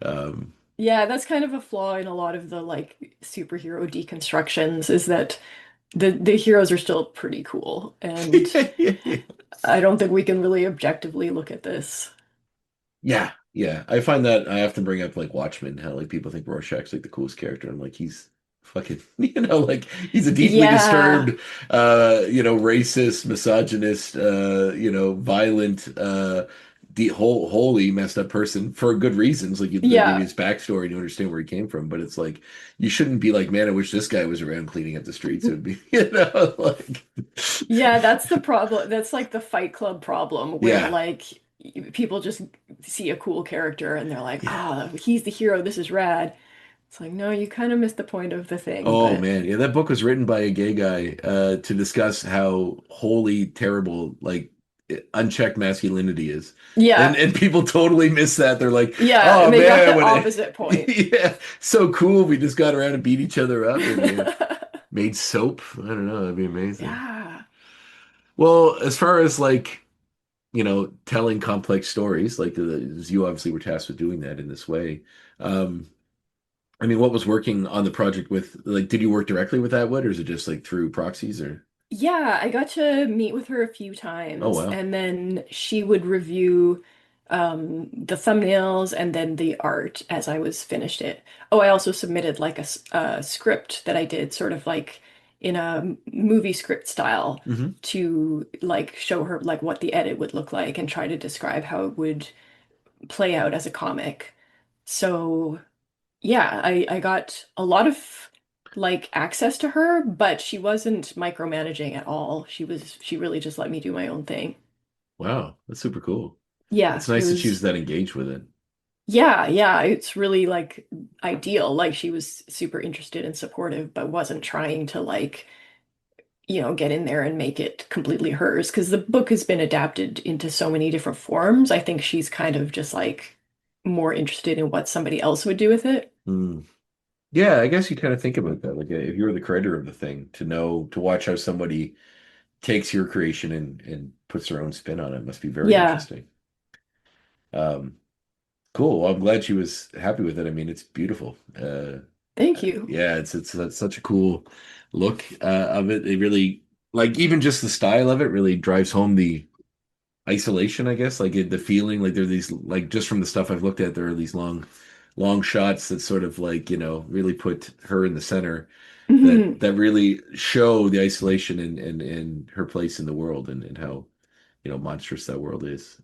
Um, Yeah, that's kind of a flaw in a lot of the like superhero deconstructions is that the heroes are still pretty cool, and I don't think we can really objectively look at this. Yeah, yeah. I find that I often bring up like Watchmen, how like people think Rorschach's like the coolest character. I'm like, he's fucking, like he's a deeply Yeah, disturbed, racist, misogynist, violent, wholly messed up person for good reasons. Like they'll give you yeah, his backstory and you understand where he came from. But it's like you shouldn't be like, man, I wish this guy was around cleaning up the streets. It would be, like, yeah. That's the problem. That's like the Fight Club problem, where yeah, like people just see a cool character and they're like, yeah. "Ah, he's the hero. This is rad." It's like, no, you kind of missed the point of the thing, Oh but man, yeah, that book was written by a gay guy to discuss how wholly terrible like unchecked masculinity is. Yeah. And people totally miss that. They're like, Yeah, "Oh and they got man, the when it, opposite point. yeah, so cool. We just got around and beat each other up and made soap. I don't know, that'd be amazing." Yeah. Well, as far as like, telling complex stories, like you obviously were tasked with doing that in this way. Um, I mean, what was working on the project with, like, did you work directly with Atwood or is it just like through proxies or? Yeah, I got to meet with her a few Oh, times, wow. and then she would review the thumbnails and then the art as I was finished it. Oh, I also submitted like a script that I did sort of like in a movie script style Hmm. to like show her like what the edit would look like and try to describe how it would play out as a comic. So yeah, I got a lot of like access to her, but she wasn't micromanaging at all. She really just let me do my own thing. Wow, that's super cool. Yeah, It's it nice that she was was that engaged with it. yeah, it's really like ideal. Like she was super interested and supportive, but wasn't trying to like, get in there and make it completely hers because the book has been adapted into so many different forms. I think she's kind of just like more interested in what somebody else would do with it. Mm. Yeah, I guess you kind of think about that. Like, if you're the creator of the thing, to watch how somebody takes your creation and puts their own spin on it must be very Yeah, interesting. Um, cool. Well, I'm glad she was happy with it. I mean, it's beautiful. thank you. Yeah, it's such a cool look of it. It really, like, even just the style of it really drives home the isolation, I guess. Like the feeling, like there are these, like, just from the stuff I've looked at, there are these long shots that sort of like, really put her in the center that Mhm. that really show the isolation and her place in the world and how, monstrous that world is.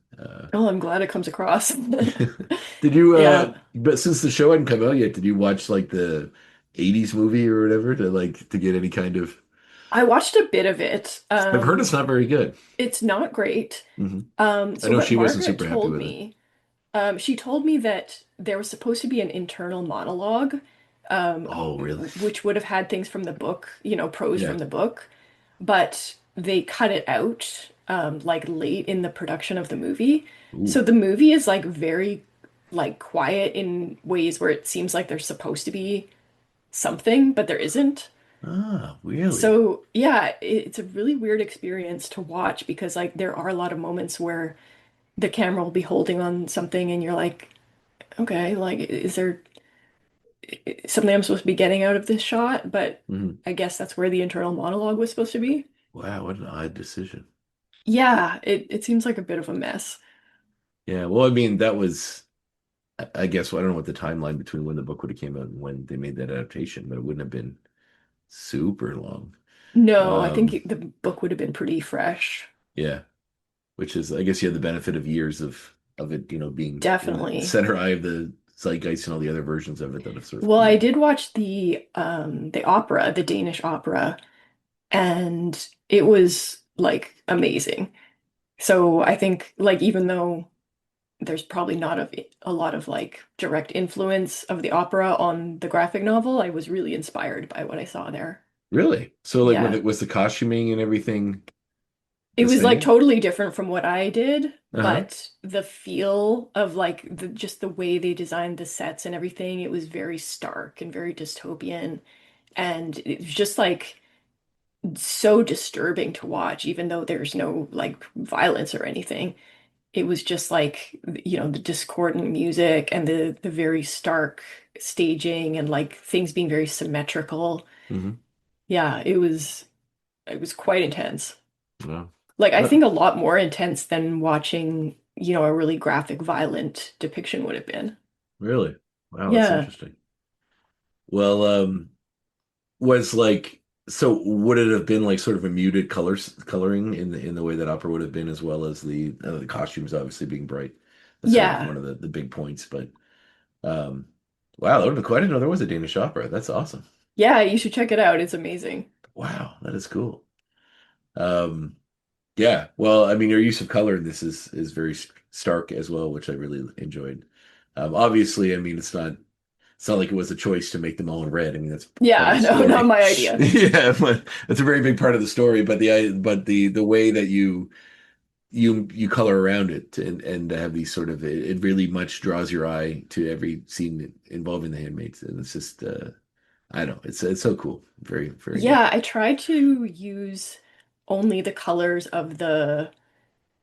Oh, I'm glad it comes across. Did you Yeah. but since the show hadn't come out yet, did you watch like the 80s movie or whatever to get any kind of? I watched a bit of it. I've heard it's not very good. It's not great. Hmm. I So know what she wasn't Margaret super happy told with it. me, she told me that there was supposed to be an internal monologue, Oh, really? which would have had things from the book, prose Yeah. from the book, but they cut it out, like late in the production of the movie. Ooh. So the movie is like very like quiet in ways where it seems like there's supposed to be something, but there isn't. Ah, really? So yeah, it's a really weird experience to watch because like there are a lot of moments where the camera will be holding on something and you're like, okay, like is there something I'm supposed to be getting out of this shot? But Mhm. I guess that's where the internal monologue was supposed to be. Wow, what an odd decision. Yeah, it seems like a bit of a mess. Yeah, well, I mean, that was, I guess, well, I don't know what the timeline between when the book would have came out and when they made that adaptation, but it wouldn't have been super long. No, I think Um, the book would have been pretty fresh. yeah, which is, I guess, you have the benefit of years of it, being in the Definitely. center eye of the zeitgeist and all the other versions of it that have sort of Well, come I out. did watch the opera, the Danish opera, and it was like amazing. So I think like even though there's probably not a lot of like direct influence of the opera on the graphic novel, I was really inspired by what I saw there. Really? So, like, Yeah. was the costuming and everything It the was like same? totally different from what I did, Uh-huh. but the feel of like the just the way they designed the sets and everything, it was very stark and very dystopian. And it was just like so disturbing to watch, even though there's no like violence or anything. It was just like, the discordant music and the very stark staging and like things being very symmetrical. Hmm. Yeah, it was quite intense. Wow. Like I think Well, a lot more intense than watching, a really graphic, violent depiction would have been. really? Wow, that's Yeah. interesting. Well, was like, so would it have been like sort of a muted coloring in the way that opera would have been, as well as the costumes obviously being bright. That's sort of Yeah. one of the big points. But um, wow, that would have been cool. I didn't know there was a Danish opera. That's awesome. Yeah, you should check it out. It's amazing. Wow, that is cool. Um, yeah. Well, I mean, your use of color in this is very stark as well, which I really enjoyed. Obviously, I mean, it's not like it was a choice to make them all in red. I mean, that's part of Yeah, the no, not story. my idea. Yeah, but that's a very big part of the story. But the way that you you color around it and have these sort of it really much draws your eye to every scene involving the handmaids, and it's just I don't know, it's so cool, very very neat. Yeah, I try to use only the colors of the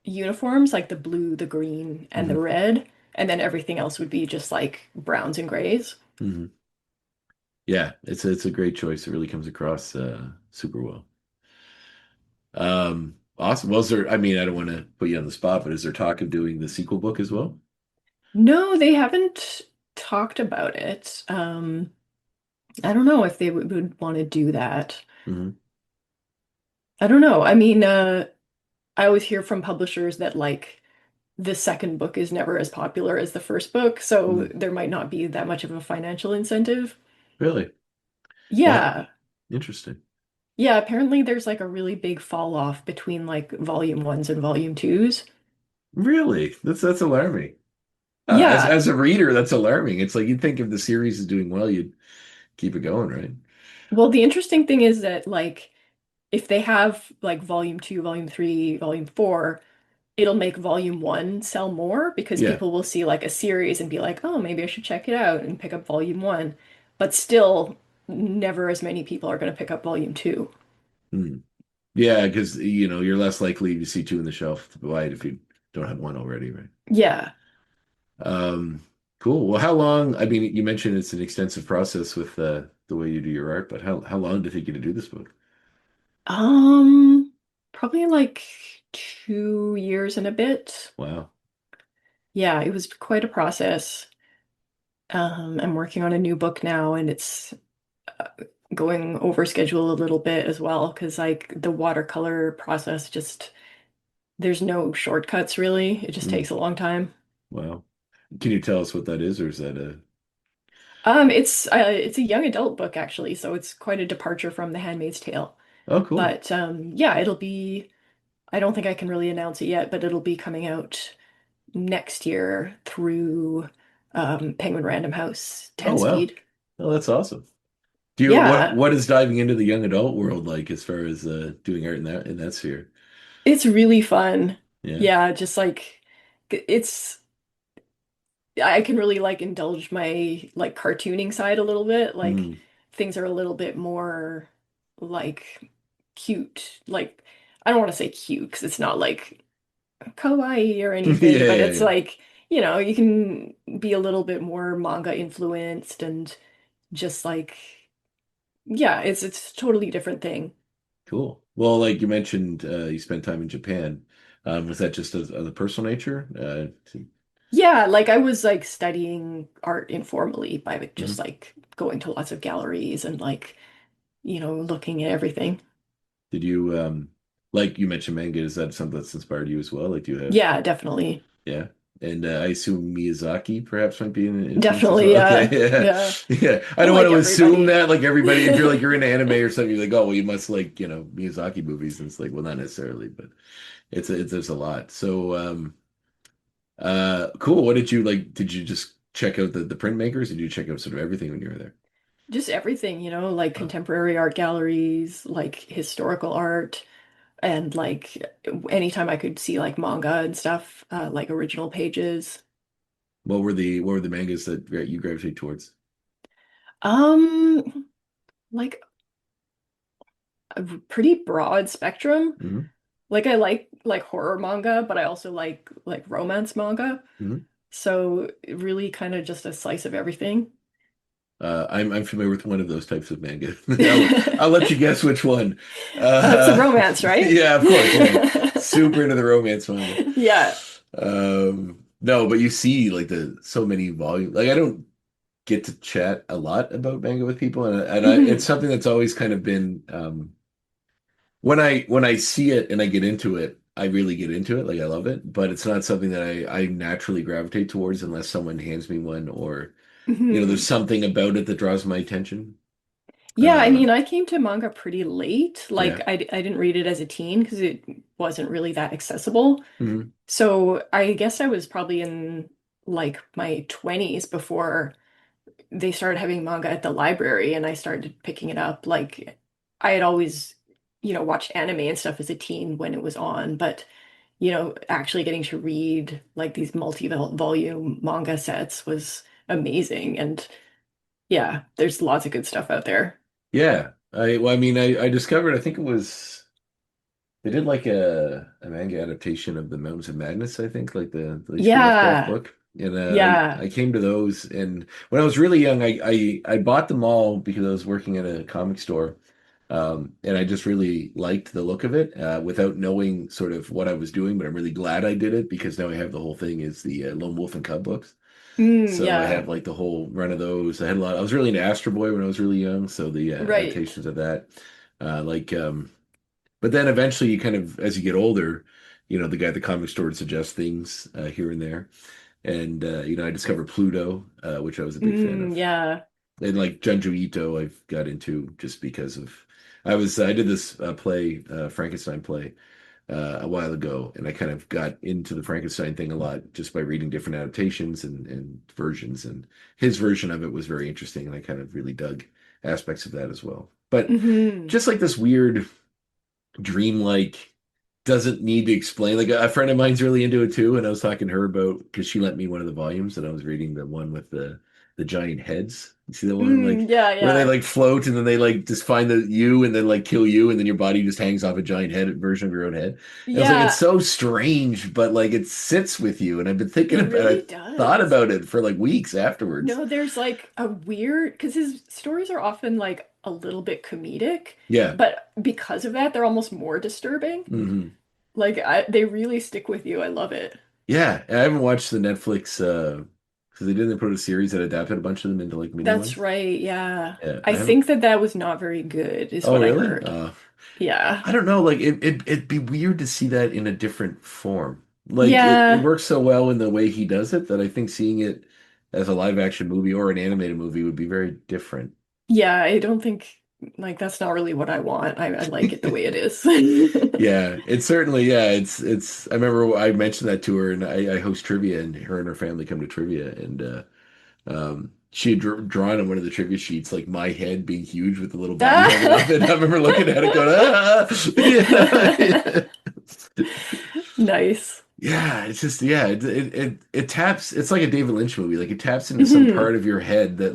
uniforms, like the blue, the green, and the Hmm. red, and then everything else would be just like browns and grays. Hmm. Yeah, it's a great choice. It really comes across super well. Awesome. Well, is there, I mean, I don't want to put you on the spot, but is there talk of doing the sequel book as well? No, they haven't talked about it. I don't know if they would want to do that. Hmm. I don't know. I mean, I always hear from publishers that like the second book is never as popular as the first book, so Hmm. there might not be that much of a financial incentive. Really? Well, Yeah. interesting. Yeah, apparently there's like a really big fall off between like volume ones and volume twos. Really? That's alarming. Yeah. As a reader, that's alarming. It's like you'd think if the series is doing well, you'd keep it going, right? Well, the interesting thing is that like if they have like volume two, volume three, volume four, it'll make volume one sell more because Yeah. people will see like a series and be like, oh, maybe I should check it out and pick up volume one. But still, never as many people are going to pick up volume two. Hmm. Yeah, because you're less likely to see two in the shelf to buy it if you don't have one already, right? Yeah. Um, cool. Well, how long? I mean, you mentioned it's an extensive process with the way you do your art, but how long did it take you to do this book? Um, Probably like 2 years and a bit. Wow. Yeah, it was quite a process. I'm working on a new book now, and it's uh, going over schedule a little bit as well because like the watercolor process just there's no shortcuts really. It just Mm, takes a long time. wow. Can you tell us what that is, or is that a? It's a young adult book actually, so it's quite a departure from The Handmaid's Tale. Oh, cool. But yeah, it'll be I don't think I can really announce it yet, but it'll be coming out next year through Penguin Random House Oh, 10 wow. speed. Oh, that's awesome. Do you Yeah, what is diving into the young adult world like as far as doing art in that sphere? it's really fun. Yeah. Yeah, just like it's I can really like indulge my like cartooning side a little bit. Like Mm. things are a little bit more like cute. Like I don't want to say cute because it's not like kawaii or Yeah, anything, but yeah, it's yeah. like, you can be a little bit more manga influenced and just like yeah, it's a totally different thing. Cool. Well, like you mentioned, you spent time in Japan. Was that just of a personal nature? Yeah, like I was like studying art informally by like, just Mhm. like going to lots of galleries and like, looking at everything. Did you like you mentioned manga? Is that something that's inspired you as well? Like, do you have Yeah, definitely. yeah? And I assume Miyazaki perhaps might be an influence as Definitely, well. Okay, yeah. yeah, Yeah. yeah. I Well, don't want like to assume everybody. that like everybody. If you're like you're into anime or something, you're like, oh well, you must like Miyazaki movies. And it's like, well, not necessarily, but there's a lot. So cool. What did you like? Did you just check out the printmakers? Did you check out sort of everything when you were there? Just everything, like Oh, contemporary art galleries, like historical art, and like anytime I could see like manga and stuff, like original pages. what were the mangas that you gravitate towards? Um, like a pretty broad spectrum. Hmm. Like I like horror manga, but I also like romance manga. Hmm. So really kind of just a slice of everything. I'm familiar with one of those types of manga. I'll let you guess which one. It's a Uh, romance, right? yeah, of course. Yeah, super into the romance manga. Yeah. No, but you see like the so many volumes. Like I don't get to chat a lot about manga with people, it's Mhm. something that's always kind of been when I see it and I get into it, I really get into it. Like I love it, but it's not something that I naturally gravitate towards unless someone hands me one or there's Mhm. something about it that draws my attention. Yeah, I Uh, mean, I came to manga pretty late. Like yeah. I didn't read it as a teen because it wasn't really that accessible. Hmm. So I guess I was probably in like my 20s before they started having manga at the library and I started picking it up. Like I had always, watched anime and stuff as a teen when it was on, but actually getting to read like these multi-volume manga sets was amazing. And yeah, there's lots of good stuff out there. Yeah. I mean, I discovered, I think it was, they did like a manga adaptation of the Mountains of Madness, I think, like the H.P. Lovecraft Yeah, book. And I yeah. came to those, and when I was really young, I bought them all because I was working at a comic store. And I just really liked the look of it without knowing sort of what I was doing, but I'm really glad I did it because now I have the whole thing is the Lone Wolf and Cub books. So I have Yeah, like the whole run of those. I had a lot. I was really into Astro Boy when I was really young, so the right. adaptations of that, like, but then eventually you kind of, as you get older, the guy at the comic store would suggest things here and there, and I discovered Pluto, which I was a big fan of, Yeah. and like Junji Ito, I've got into just because of I did this play, Frankenstein play a while ago, and I kind of got into the Frankenstein thing a lot just by reading different adaptations and versions. And his version of it was very interesting, and I kind of really dug aspects of that as well. But Hmm. just like this weird, dreamlike, doesn't need to explain. Like a friend of mine's really into it too, and I was talking to her about because she lent me one of the volumes, and I was reading the one with the giant heads. You see the one like Yeah, where they yeah. like float and then they like just find the you and then like kill you and then your body just hangs off a giant head version of your own head. And I was like, it's Yeah, so strange, but like it sits with you. And I've been thinking it about really I thought does. about it for like weeks afterwards. No, there's like a weird, because his stories are often like a little bit comedic, Yeah. but because of that, they're almost more disturbing. Hmm. Like they really stick with you. I love it. Yeah. And I haven't watched the Netflix because they put a series that adapted a bunch of them into like mini That's ones. right. Yeah. Yeah, I I haven't. think that that was not very good, is Oh, what I really? heard. Yeah. I don't know. Like it'd be weird to see that in a different form. Like it Yeah. works so well in the way he does it that I think seeing it as a live action movie or an animated movie would be very different. Yeah, I don't think like that's not really what I want. I like it the way it is. Yeah, it's certainly, yeah, it's I remember I mentioned that to her and I host trivia and her and her family come to trivia and she had drawn on one of the trivia sheets like my head being huge with the little body hanging off it. I remember looking at it going, ah, Nice. yeah, it's just yeah, it taps. It's like a David Lynch movie. Like it taps into some Hmm. part of your head that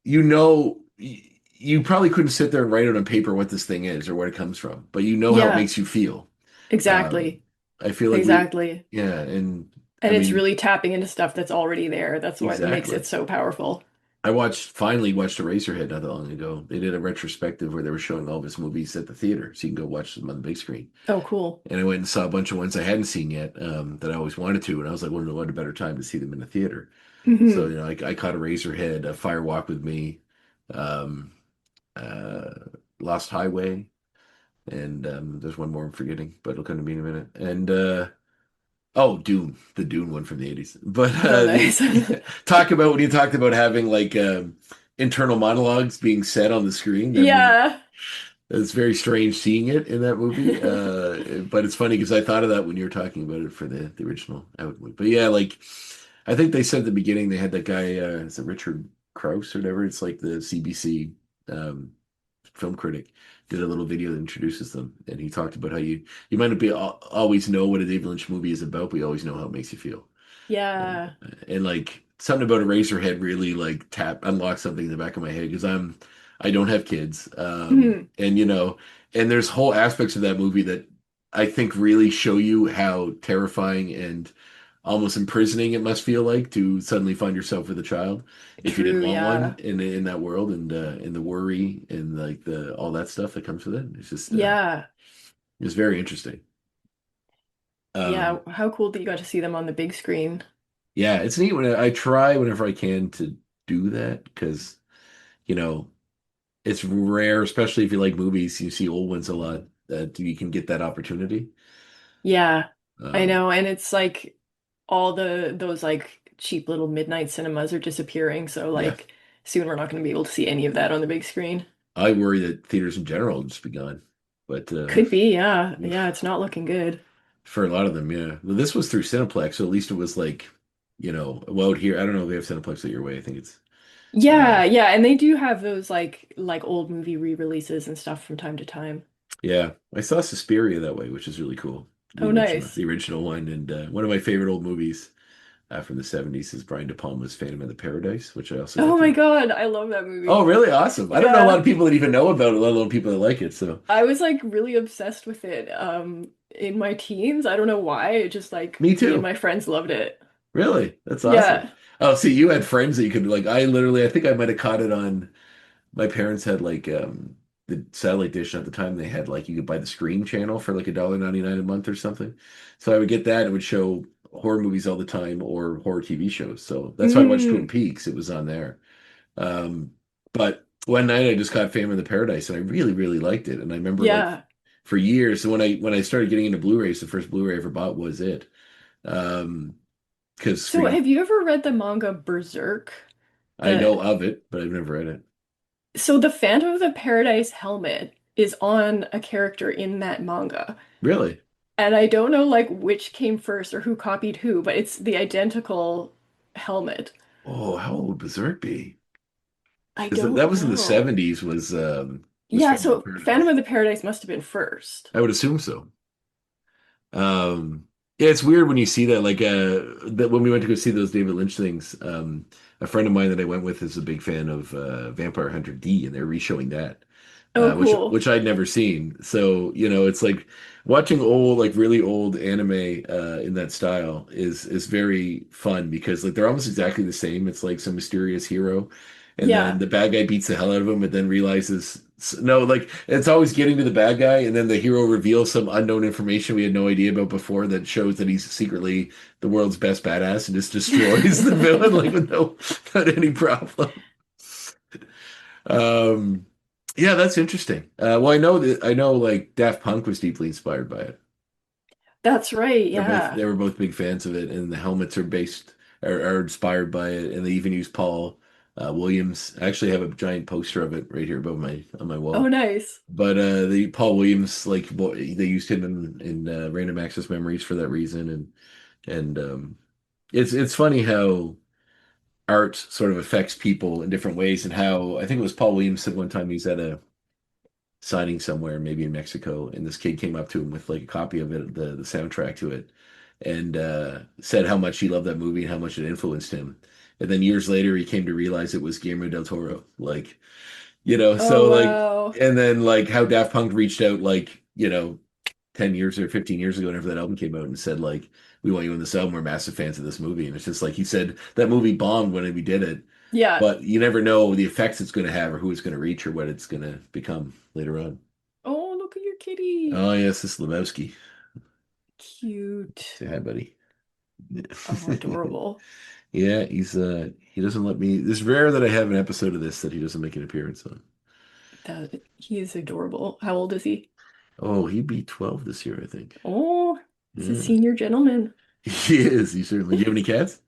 you know you probably couldn't sit there and write it on paper what this thing is or where it comes from, but you know how it Yeah, makes you feel. exactly. I feel like Exactly. yeah, and I And it's mean really tapping into stuff that's already there. That's what makes exactly. it so powerful. I finally watched Eraserhead not that long ago. They did a retrospective where they were showing all of his movies at the theater, so you can go watch them on the big screen. Oh, cool. And I went and saw a bunch of ones I hadn't seen yet that I always wanted to. And I was like, well, what a better time to see them in the theater. So, Hmm. I caught a Razorhead, a Fire Walk with Me, um, uh, Lost Highway, and there's one more I'm forgetting, but it'll come to me in a minute. And oh, Dune, the Dune one from the 80s. But Oh, nice. talk about when you talked about having like internal monologues being said on the screen. That movie, Yeah. it's very strange seeing it in that movie. But it's funny because I thought of that when you were talking about it for the original Atwood movie. But yeah, like I think they said at the beginning they had that guy, is it Richard Krause or whatever? It's like the CBC um, film critic did a little video that introduces them, and he talked about how you might not be always know what a David Lynch movie is about, but you always know how it makes you feel. And Yeah. like something about Eraserhead really like tap unlock something in the back of my head because I don't have kids. Hmm. And and there's whole aspects of that movie that I think really show you how terrifying and almost imprisoning it must feel like to suddenly find yourself with a child if you didn't True. want one Yeah. in that world and the worry and like the all that stuff that comes with it. It's just Yeah. it's very interesting. Yeah. Um, How cool that you got to see them on the big screen. yeah, it's neat when I try whenever I can to do that because you know it's rare, especially if you like movies. You see old ones a lot that you can get that opportunity. Yeah. I Um, know. And it's like all those like cheap little midnight cinemas are disappearing. So yeah, like soon we're not going to be able to see any of that on the big screen. I worry that theaters in general will just be gone, but Could be. Yeah. Yeah. It's not looking good. for a lot of them, yeah. Well, this was through Cineplex, so at least it was like, well, out here, I don't know if they have Cineplex at your way. I think it's, uh, Yeah. Yeah. And they do have those like old movie re-releases and stuff from time to time. Yeah, I saw Suspiria that way, which is really cool. Oh, nice. The original one, and one of my favorite old movies from the '70s is Brian De Palma's Phantom of the Paradise, which I also got Oh my to. God, I love that Oh, movie. really? Awesome! I don't know a lot Yeah, of people that even know about it, let alone people that like it. So, I was like really obsessed with it in my teens. I don't know why. It just like me me and too. my friends loved it. Really, that's awesome. Yeah. Oh, see, you had friends that you could like. I think I might have caught it on. My parents had like the satellite dish at the time. They had like you could buy the Scream channel for like $1.99 a month or something. So I would get that. It would show horror movies all the time or horror TV shows. So that's why I watched Twin Mm, Peaks. It was on there. Um, but one night I just got Phantom of the Paradise and I really, really liked it. And I remember like yeah. for years, so when I started getting into Blu-rays, the first Blu-ray I ever bought was it. Um, because So Scream, have you ever read the manga Berserk? I know The of it, but I've never read it. so the Phantom of the Paradise helmet is on a character in that manga. Really? And I don't know like which came first or who copied who, but it's the identical helmet. Oh, how old would Berserk be? I Because don't that was in the know. '70s was Yeah, Phantom of the so Phantom Paradise. of the Paradise must have been first. I would assume so. Um, yeah, it's weird when you see that. Like that when we went to go see those David Lynch things. A friend of mine that I went with is a big fan of Vampire Hunter D, and they're re-showing that, Oh, cool. which I'd never seen. So it's like watching old, like really old anime in that style is very fun because like they're almost exactly the same. It's like some mysterious hero, and then Yeah. the bad guy beats the hell out of him, and then realizes no, like it's always getting to the bad guy, and then the hero reveals some unknown information we had no idea about before that shows that he's secretly the world's best badass and just destroys the villain like with no not any problem. Um, yeah, that's interesting. Well, I know like Daft Punk was deeply inspired by it. That's right. They Yeah. were both big fans of it, and the helmets are inspired by it, and they even use Paul Williams. I actually have a giant poster of it right here above my on my Oh, wall. nice. But the Paul Williams they used him in Random Access Memories for that reason, and it's funny how art sort of affects people in different ways, and how I think it was Paul Williams said one time he's at a signing somewhere, maybe in Mexico, and this kid came up to him with like a copy of it, the soundtrack to it, and said how much he loved that movie and how much it influenced him. And then years later, he came to realize it was Guillermo del Toro. Like, Oh, so like, wow. and then like how Daft Punk reached out, like, 10 years or 15 years ago, whenever that album came out, and said, like, we want you on this album. We're massive fans of this movie. And it's just like he said, that movie bombed when we did it, Yeah. but you never know the effects it's going to have or who it's going to reach or what it's going to become later on. Oh, look at your kitty. Oh, yes, this is Lebowski. Cute. Say hi, buddy. Oh, adorable. Yeah, he doesn't let me. It's rare that I have an episode of this that he doesn't make an appearance on. He is adorable. How old is he? Oh, he'd be 12 this year, I think. Oh, he's a Yeah. senior gentleman. He is. He certainly. Do you have any cats?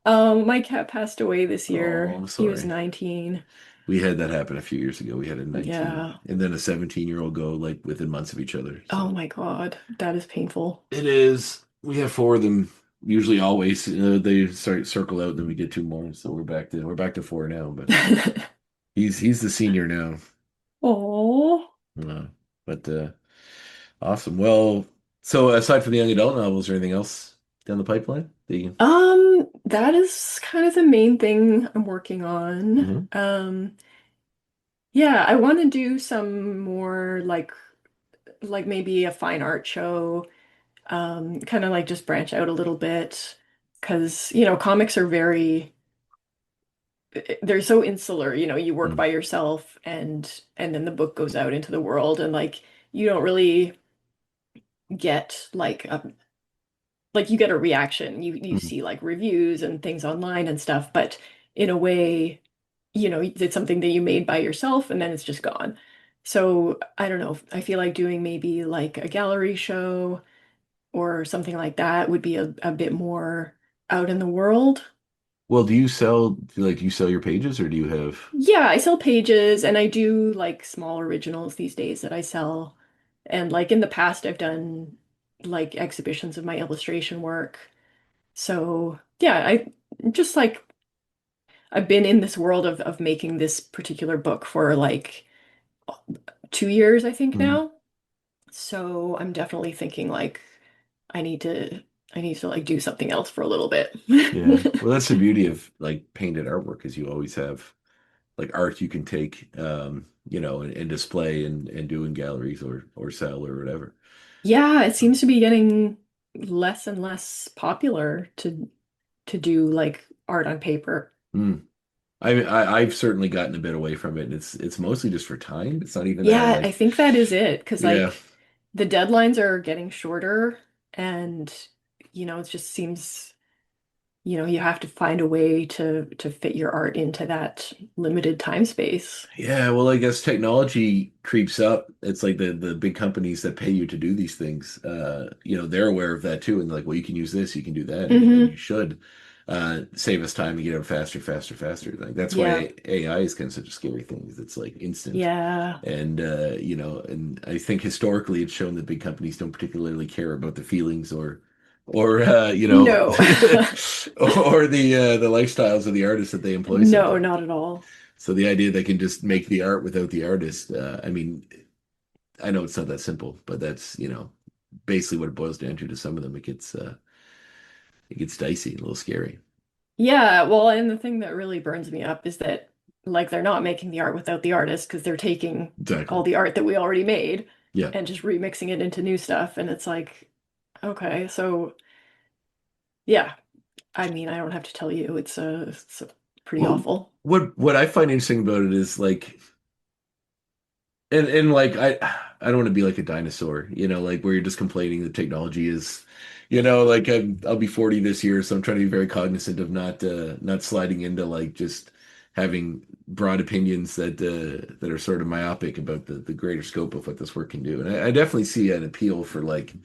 My cat passed away this Oh, year. I'm He was sorry. 19. We had that happen a few years ago. We had a 19 Yeah. and then a 17-year-old go like within months of each other. Oh So my God. That is painful. it is. We have four of them. Usually, always they start circle out, then we get two more. So we're back to four now. But he's the senior now. Oh. Uh, but awesome. Well, so aside from the young adult novels, is there anything else down the pipeline? That is kind of the main thing I'm working on. Mhm. Yeah, I want to do some more like maybe a fine art show, kind of like just branch out a little bit because, comics are they're so insular, you work Mhm. by yourself and then the book goes out into the world and like you don't really get like you get a reaction. You Mhm. see like reviews and things online and stuff, but in a way, it's something that you made by yourself and then it's just gone. So I don't know. I feel like doing maybe like a gallery show or something like that would be a bit more out in the world. Well, do you sell your pages or do you have? Yeah, I sell pages and I do like small originals these days that I sell. And like in the past, I've done like exhibitions of my illustration work. So yeah, I just like I've been in this world of making this particular book for like 2 years, I think Mhm. now. So I'm definitely thinking like I need to I need to like do something else for a little bit. Yeah. Well, that's the beauty of like painted artwork is you always have like art you can take, and display and do in galleries or sell or whatever. Yeah, it seems to be getting less and less popular to do like art on paper. Mm. I've certainly gotten a bit away from it, and it's mostly just for time. It's not even that Yeah, I like, think that is it because yeah. like the deadlines are getting shorter and it just seems you have to find a way to fit your art into that limited time space. Yeah, well, I guess technology creeps up. It's like the big companies that pay you to do these things. They're aware of that too, and they're like, well, you can use this, you can do that, and Hmm. you should save us time and get out faster, faster, faster. Like that's Yeah. why AI is kind of such a scary thing. Is it's like instant, Yeah. and I think historically it's shown that big companies don't particularly care about the feelings or No. or the lifestyles of the artists that they employ No, sometimes. not at all. So the idea they can just make the art without the artist, I mean, I know it's not that simple, but that's, basically what it boils down to some of them. It gets dicey, a little scary. Yeah, well, and the thing that really burns me up is that like they're not making the art without the artist because they're taking all Exactly. the art that we already made Yeah. and just remixing it into new stuff. And it's like, okay, so yeah, I mean, I don't have to tell you, it's pretty Well, awful. what I find interesting about it is like, and like I don't want to be like a dinosaur, like where you're just complaining that technology is, like I'll be 40 this year, so I'm trying to be very cognizant of not sliding into like just having broad opinions that are sort of myopic about the greater scope of what this work can do. And I definitely see an appeal for like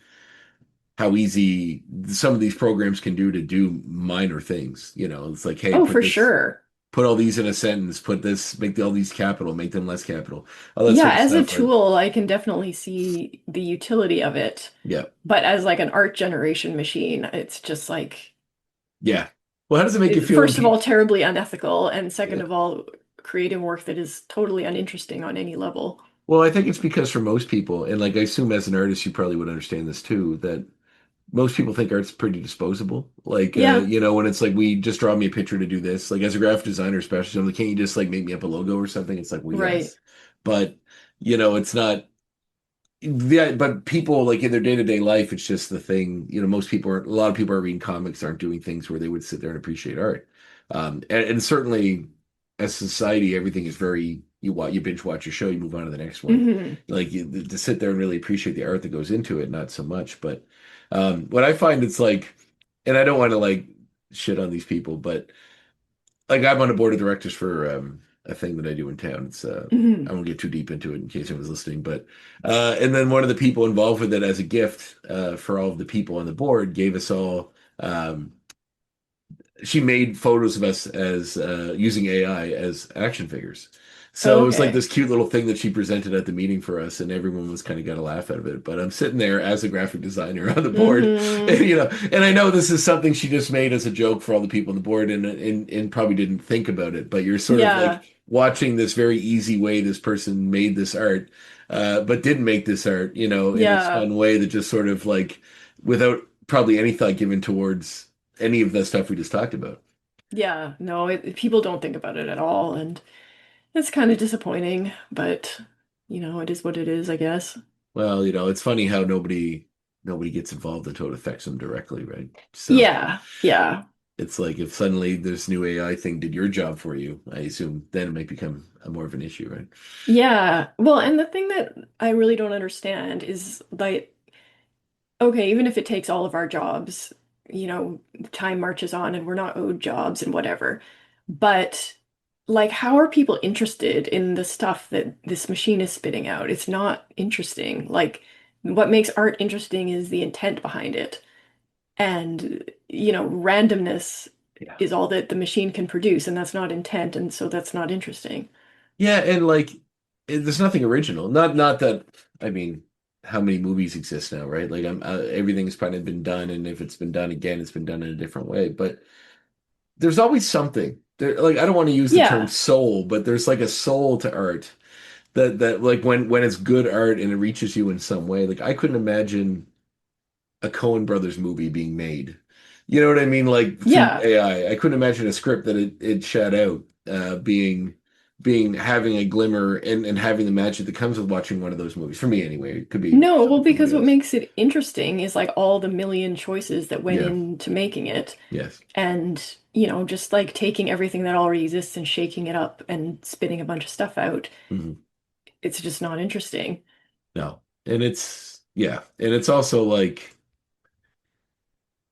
how easy some of these programs can do minor things. It's like, hey, Oh, for sure. put all these in a sentence, put this, make all these capital, make them less capital, all that Yeah, sort of as a stuff. But tool, I can definitely see the utility of it. yeah, But as like an art generation machine, it's just like yeah. Well, how does it make you feel when first of all, people? terribly unethical, and second Yeah. of all, creating work that is totally uninteresting on any level. Well, I think it's because for most people, and like I assume as an artist, you probably would understand this too, that most people think art's pretty disposable. Like, Yeah, when it's like, we just draw me a picture to do this. Like, as a graphic designer, especially, I'm like, can't you just like make me up a logo or something? It's like, well, right. yes, but it's not. Yeah, but people like in their day-to-day life, it's just the thing. Most people are, a lot of people are reading comics, aren't doing things where they would sit there and appreciate art. And certainly as a society, everything is very, you binge watch your show, you move on to the next one. Hmm. Like to sit there and really appreciate the art that goes into it, not so much. But what I find it's like, and I don't want to like shit on these people, but like I'm on a board of directors for a thing that I do in town. It's Hmm. I won't get too deep into it in case anyone's listening, but and then one of the people involved with it as a gift for all of the people on the board gave us all she made photos of us as using AI as action figures. So it was like Okay. this cute little thing that she presented at the meeting for us, and everyone was kind of got a laugh out of it. But I'm sitting there as a graphic designer on the board, and, Hmm. and I know this is something she just made as a joke for all the people on the board, and probably didn't think about it. But you're sort of like Yeah, watching this very easy way this person made this art, but didn't make this art, in this yeah, fun way that just sort of like without probably any thought given towards any of the stuff we just talked about. yeah. No, people don't think about it at all, and it's kind of disappointing, but it is what it is, I guess. Well, it's funny how nobody gets involved until it affects them directly, right? So Yeah, yeah. it's like if suddenly this new AI thing did your job for you, I assume then it might become a more of an issue, right? Yeah. Well, and the thing that I really don't understand is like, okay, even if it takes all of our jobs, time marches on and we're not owed jobs and whatever. But like, how are people interested in the stuff that this machine is spitting out? It's not interesting. Like, what makes art interesting is the intent behind it. And, randomness Yeah. is all that the machine can produce, and that's not intent, and so that's not interesting. Yeah, and like there's nothing original. Not that I mean, how many movies exist now, right? Like everything's kind of been done, and if it's been done again, it's been done in a different way. But there's always something. There, like I don't want to use the term Yeah. soul, but there's like a soul to art that like when it's good art and it reaches you in some way. Like I couldn't imagine a Coen Brothers movie being made. You know what I mean? Like through Yeah. AI. I couldn't imagine a script that it shot out being having a glimmer and having the magic that comes with watching one of those movies. For me anyway. It could be No, well, for because somebody what else. makes it interesting is like all the million choices that went Yeah. into making it. Yes. And, just like taking everything that already exists and shaking it up and spitting a bunch of stuff out. Mhm. It's just not interesting. No. And it's yeah. And it's also like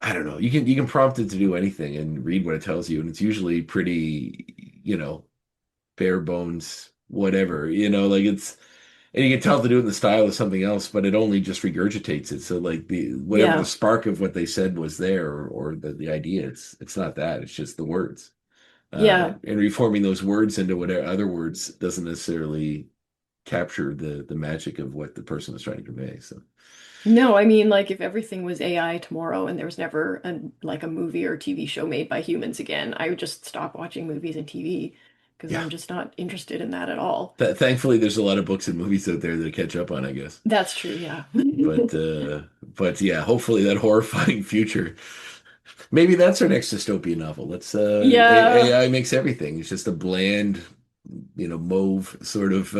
I don't know. You can prompt it to do anything and read what it tells you, and it's usually pretty, bare bones, whatever. Like it's and you can tell to do it in the style of something else, but it only just regurgitates it. So like the whatever the Yeah. spark of what they said was there or the idea, it's not that. It's just the words. Yeah. And reforming those words into whatever other words doesn't necessarily capture the magic of what the person is trying to convey. So No, I mean, like if everything was AI tomorrow and there was never a movie or TV show made by humans again, I would just stop watching movies and TV because yeah. I'm just not interested in that at all. Thankfully, there's a lot of books and movies out there that catch up on, I guess. That's true, yeah. But yeah, hopefully that horrifying future. Maybe that's our next dystopian novel. Let's Yeah, AI makes everything. It's just a bland, mauve sort of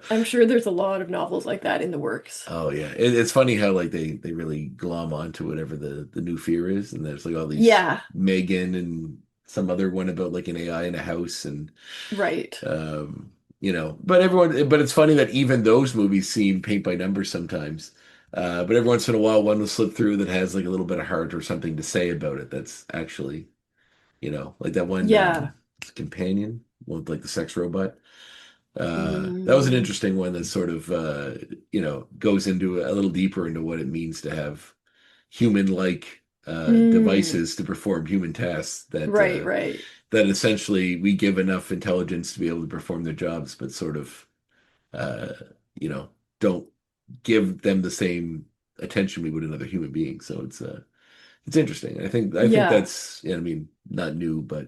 I'm sure there's a lot of novels like that in the works. oh yeah. It's funny how like they really glom onto whatever the new fear is, and there's like all these Yeah, Megan and some other one about like an AI in a house and right. but it's funny that even those movies seem paint by numbers sometimes. But every once in a while, one will slip through that has like a little bit of heart or something to say about it. That's actually, like that one Yeah. companion with like the sex robot. That was an Mm, interesting one that sort of, goes into a little deeper into what it means to have human-like mm, devices to perform human tasks right, right. that essentially we give enough intelligence to be able to perform their jobs, but sort of, uh, you know, don't give them the same attention we would another human being. So it's interesting. I think Yeah. that's, yeah, I mean, not new, but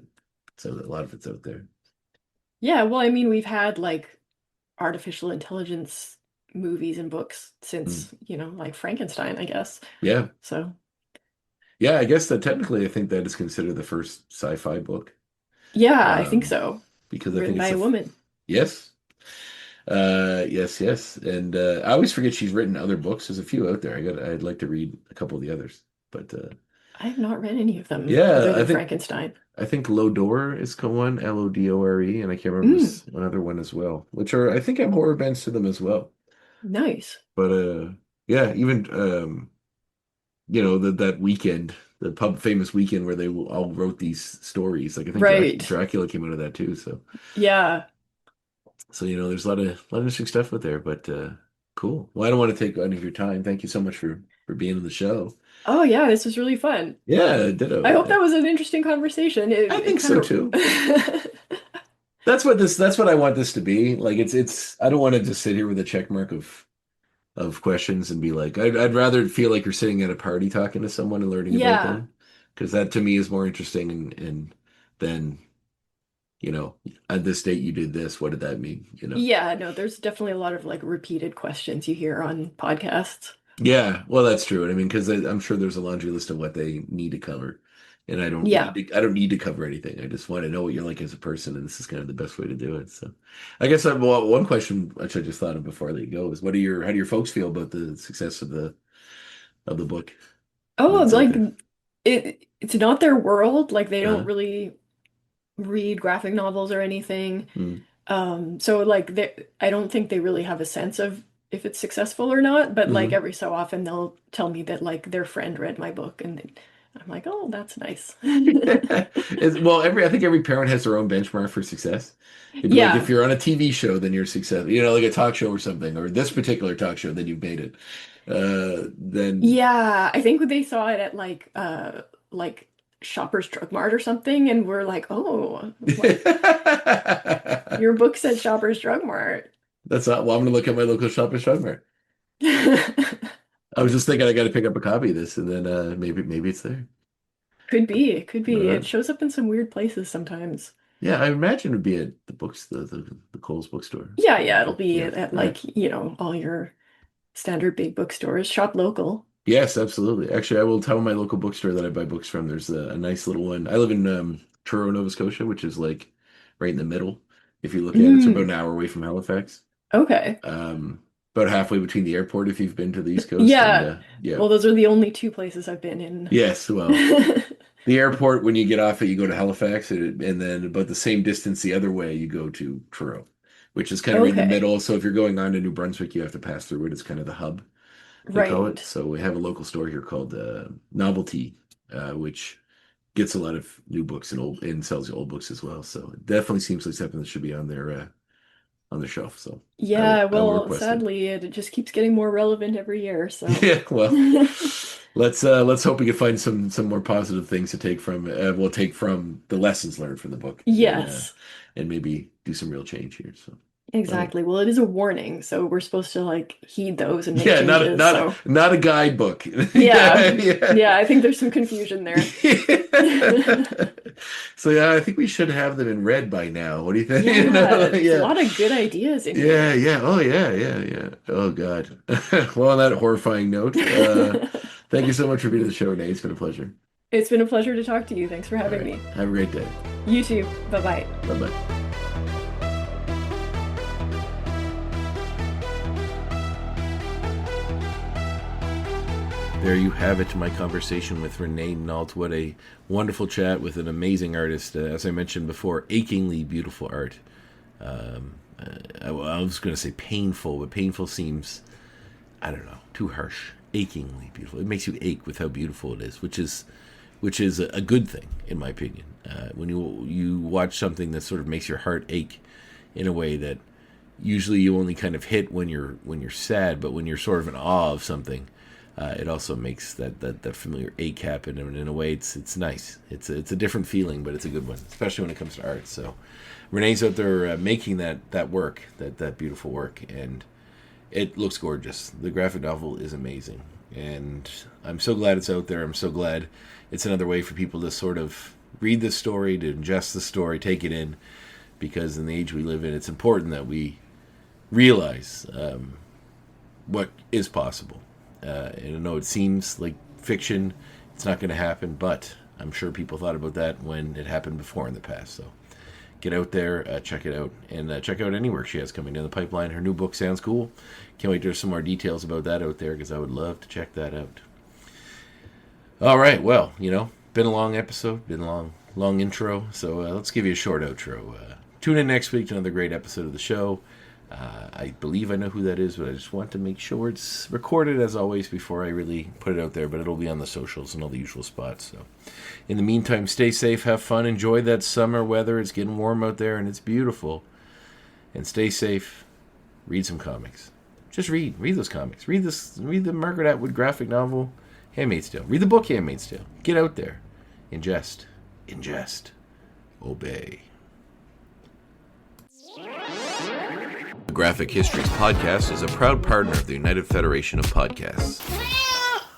so a lot of it's out there. Yeah, well, I mean, we've had like artificial intelligence movies and books Hmm. since, like Frankenstein, I guess. Yeah. So, Yeah, I guess that technically I think that is considered the first sci-fi book. yeah, I think Um, so. because I Written think by it's a woman. yes. Yes, yes. And I always forget she's written other books. There's a few out there. I'd like to read a couple of the others. But I have not read any of them yeah, other I than think Frankenstein. I think Lodore is the one, Lodore, and I can't remember Mm, another one as well, which are I think have horror bends to them as well. nice. But yeah, even that weekend, the pub famous weekend where they all wrote these stories. Like I think Right. Dracula came out of that too. Yeah. So there's a lot of interesting stuff out there. But cool. Well, I don't want to take any of your time. Thank you so much for being on the show. Oh, yeah, this was really fun. Yeah, ditto. I hope that was an interesting conversation. I It think kind so too. of That's what I want this to be. Like it's I don't want to just sit here with a check mark of questions and be like I'd rather feel like you're sitting at a party talking to someone and learning about Yeah. them because that to me is more interesting and than you know at this date you did this. What did that mean? Yeah, no, there's definitely a lot of like repeated questions you hear on podcasts. Yeah, well, that's true. And I mean, because I'm sure there's a laundry list of what they need to cover, and Yeah. I don't need to cover anything. I just want to know what you're like as a person, and this is kind of the best way to do it. So, I guess one question which I just thought of before I let you go is, how do your folks feel about the success of the book Oh, that's out like there? it's not their world. Like they don't Uh-huh. really read graphic novels or anything. Hmm. So like I don't think they really have a sense of if it's successful or not, but like Hmm. every so often they'll tell me that like their friend read my book and I'm like, "Oh, that's nice." Well, I think every parent has their own benchmark for success. It'd be like if Yeah. you're on a TV show, then you're successful. Like a talk show or something, or this particular talk show, then you've made it. Then Yeah, I think they saw it at like Shoppers Drug Mart or something and we're like, "Oh, like your book's at Shoppers Drug Mart." that's not. Well, I'm gonna look at my local shop at Shopmart. I was just thinking I got to pick up a copy of this, and then maybe it's there. Could be, it could All be. It right. shows up in some weird places sometimes. Yeah, I imagine it'd be at the books, the Kohl's bookstore. Yeah, it'll be Yeah, at yeah. like, all your standard big bookstores. Shop local. Yes, absolutely. Actually, I will tell my local bookstore that I buy books from. There's a nice little one. I live in Truro, Nova Scotia, which is like right in the middle. If you look at it, it's about an Mm, hour away from Halifax. okay. About halfway between the airport if you've been to the East Coast, and Yeah. yeah. Well, those are the only two places I've been in. Yes, well, the airport, when you get off it, you go to Halifax, and then about the same distance the other way, you go to Truro, which is kind of right in the Okay. middle. So if you're going on to New Brunswick, you have to pass through it. It's kind of the hub, they call it. Right. So we have a local store here called Novelty, which gets a lot of new books and sells you old books as well. So it definitely seems like something that should be on the shelf. So Yeah, I will well, request it. sadly, it just keeps getting more relevant every year, so. Yeah, well, let's hope we can find some more positive things to take from we'll take from the lessons learned from the book Yes, and maybe do some real change here. So, oh, exactly. Well, it is a warning, so we're supposed to like heed those and make yeah, changes. So, not a guidebook. yeah. Yeah, yeah. Yeah, I think there's some confusion there. So yeah, I think we should have them in red by now. What do you think? Yeah, there's a Yeah. lot of good ideas in Yeah, here. yeah. Oh yeah, yeah, yeah. Oh God. Well, on that horrifying note, thank you so much for being on the show, Nate. It's been a pleasure. It's been a pleasure to talk to you. Thanks for All having right. me. Have a great day. You too. Bye-bye. Bye-bye. There you have it, my conversation with Renée Nault. What a wonderful chat with an amazing artist. As I mentioned before, achingly beautiful art. I was going to say painful, but painful seems, I don't know, too harsh. Achingly beautiful. It makes you ache with how beautiful it is, which is a good thing in my opinion. When you watch something that sort of makes your heart ache in a way that usually you only kind of hit when you're sad, but when you're sort of in awe of something, it also makes that familiar ache happen, and in a way, it's nice. It's a different feeling, but it's a good one, especially when it comes to art. So, Renee's out there making that work, that beautiful work, and it looks gorgeous. The graphic novel is amazing, and I'm so glad it's out there. I'm so glad it's another way for people to sort of read the story, to ingest the story, take it in, because in the age we live in, it's important that we realize what is possible. And I know it seems like fiction, it's not going to happen, but I'm sure people thought about that when it happened before in the past. So get out there, check it out, and check out any work she has coming down the pipeline. Her new book sounds cool. Can't wait to hear some more details about that out there, because I would love to check that out. All right, well, been a long episode, been a long intro, so let's give you a short outro. Tune in next week to another great episode of the show. I believe I know who that is, but I just want to make sure it's recorded as always before I really put it out there, but it'll be on the socials and all the usual spots. So in the meantime, stay safe, have fun, enjoy that summer weather. It's getting warm out there and it's beautiful. And stay safe. Read some comics. Just read those comics. Read the Margaret Atwood graphic novel, Handmaid's Tale. Read the book Handmaid's Tale. Get out there. Ingest. Obey. The Graphic Histories Podcast is a proud partner of the United Federation of Podcasts.